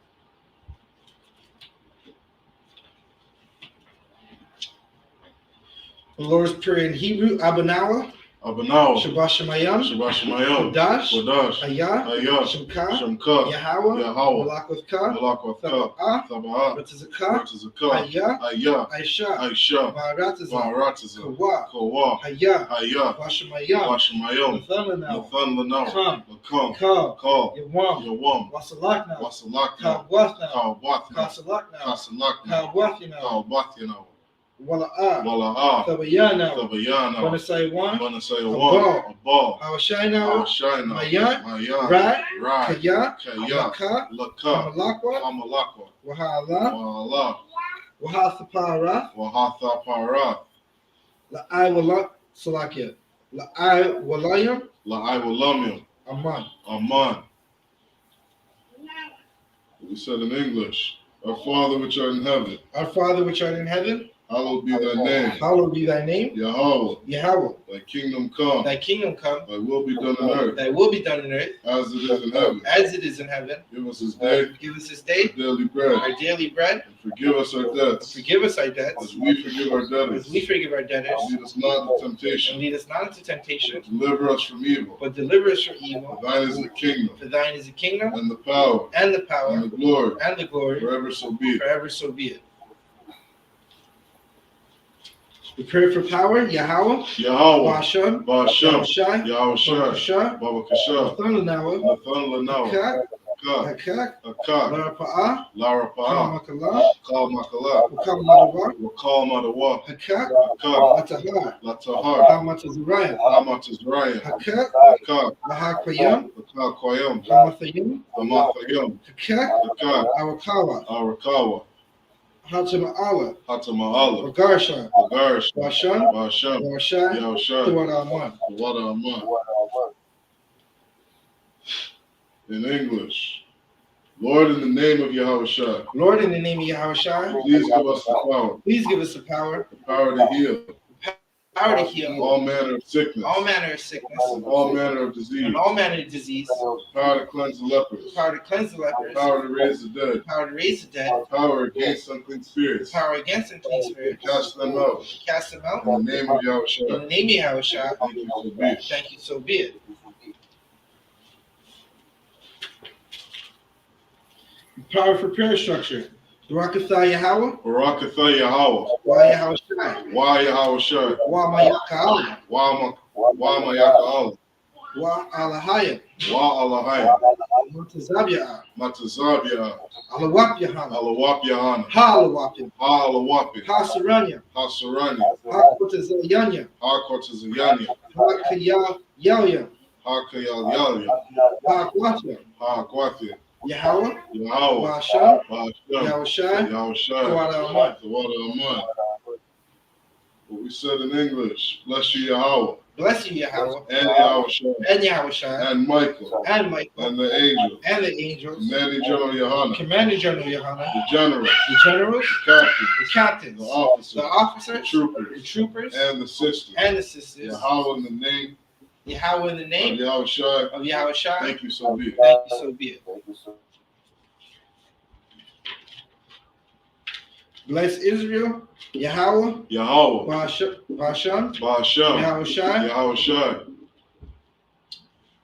The Lord's Prayer in Hebrew, Abanawa, Shabashamayam, Kodash, Ayah, Shemka, Yahweh, Malakothka, Thaba'ah, Ratazaka, Ayah, Aisha, Ma'aratazah, Kawa, Ayah, Washamayam, Nathan Lakam, Kal, Yawam, Wasalakna, Kalwathna, Kasalakna, Wala'ah, Thabayana, Banasaywan, Abal, Hawashina, Mayan, Rai, Kaya, Laka, Amalakwa, Wahala, Wahathapara, La'ai Walak, Salakia, La'ai Walayam, Aman. We said in English, Our Father which art in heaven, hallowed be thy name. Yahweh. Thy kingdom come. Thy will be done on earth. As it is in heaven. Give us this day. Our daily bread. And forgive us our debts. As we forgive our debtors. Lead us not into temptation. But deliver us from evil. For thine is the kingdom. And the power. And the glory. Forever so be it. We pray for power, Yahweh, Basham, Yahushai, Babakashah, Nathan Lanawa, Hakak, Larapa'ah, Kal Makala, Wakal Madawa, Hakak, Latahar, Hamatazariah, Hakak, Lahakayam, Hamathayim, Hakak, Arakawa, Hatama'ala, Wagarsha, Basham, Yahushai, Tuwada Aman. In English, Lord, in the name of Yahushai, please give us the power, the power to heal, all manner of sickness, and all manner of disease, the power to cleanse the lepers, the power to raise the dead, power against unclean spirits, to cast them out, in the name of Yahushua. Thank you, so be it. Power for prayer structure. Barakatha Yahweh. Wa Yahushai. Wa Mayaka'ala. Wa Mayaka'ala. Wa Alahaya. Matazabia. Alawap Yahana. Halawapin. Hasaranya. Hakotazayanya. Hakayal Hakwathia. Yahweh, Basham, Yahushai, Tuwada Aman. What we said in English, bless you Yahweh, and Yahushai, and Michael, and the angels, Commander General Yohana, the generals, the captains, the officers, the troopers, and the sisters. Yahweh in the name of Yahushai. Thank you, so be it. Bless Israel, Yahweh, Ba'asham, Yahushai,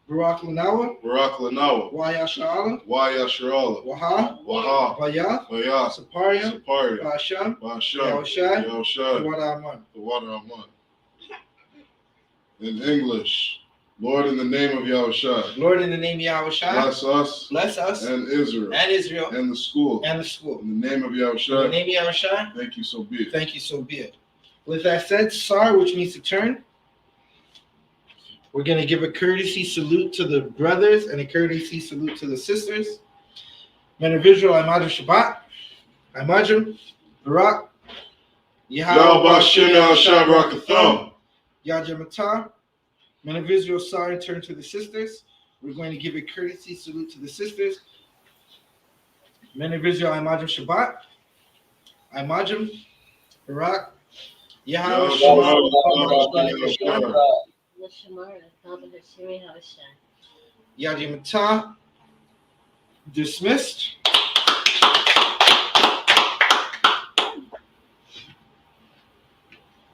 Barak Lanawa, Wayashala, Waha, Bayath, Saparia, Ba'asham, Yahushai, the water Aman. In English, Lord, in the name of Yahushai. Lord, in the name of Yahushai. Bless us. And Israel. And the school. In the name of Yahushai. In the name of Yahushai. Thank you, so be it. Thank you, so be it. With that said, Sar, which means to turn, we're going to give a courtesy salute to the brothers and a courtesy salute to the sisters. Men of Israel, Imajim Shabbat. Imajim, Barak, Yahweh Bashem Yahushai Barakatham. Yajamata. Men of Israel, Sar, and turn to the sisters. We're going to give a courtesy salute to the sisters. Men of Israel, Imajim Shabbat. Imajim, Barak, Yahweh Yajimata, dismissed.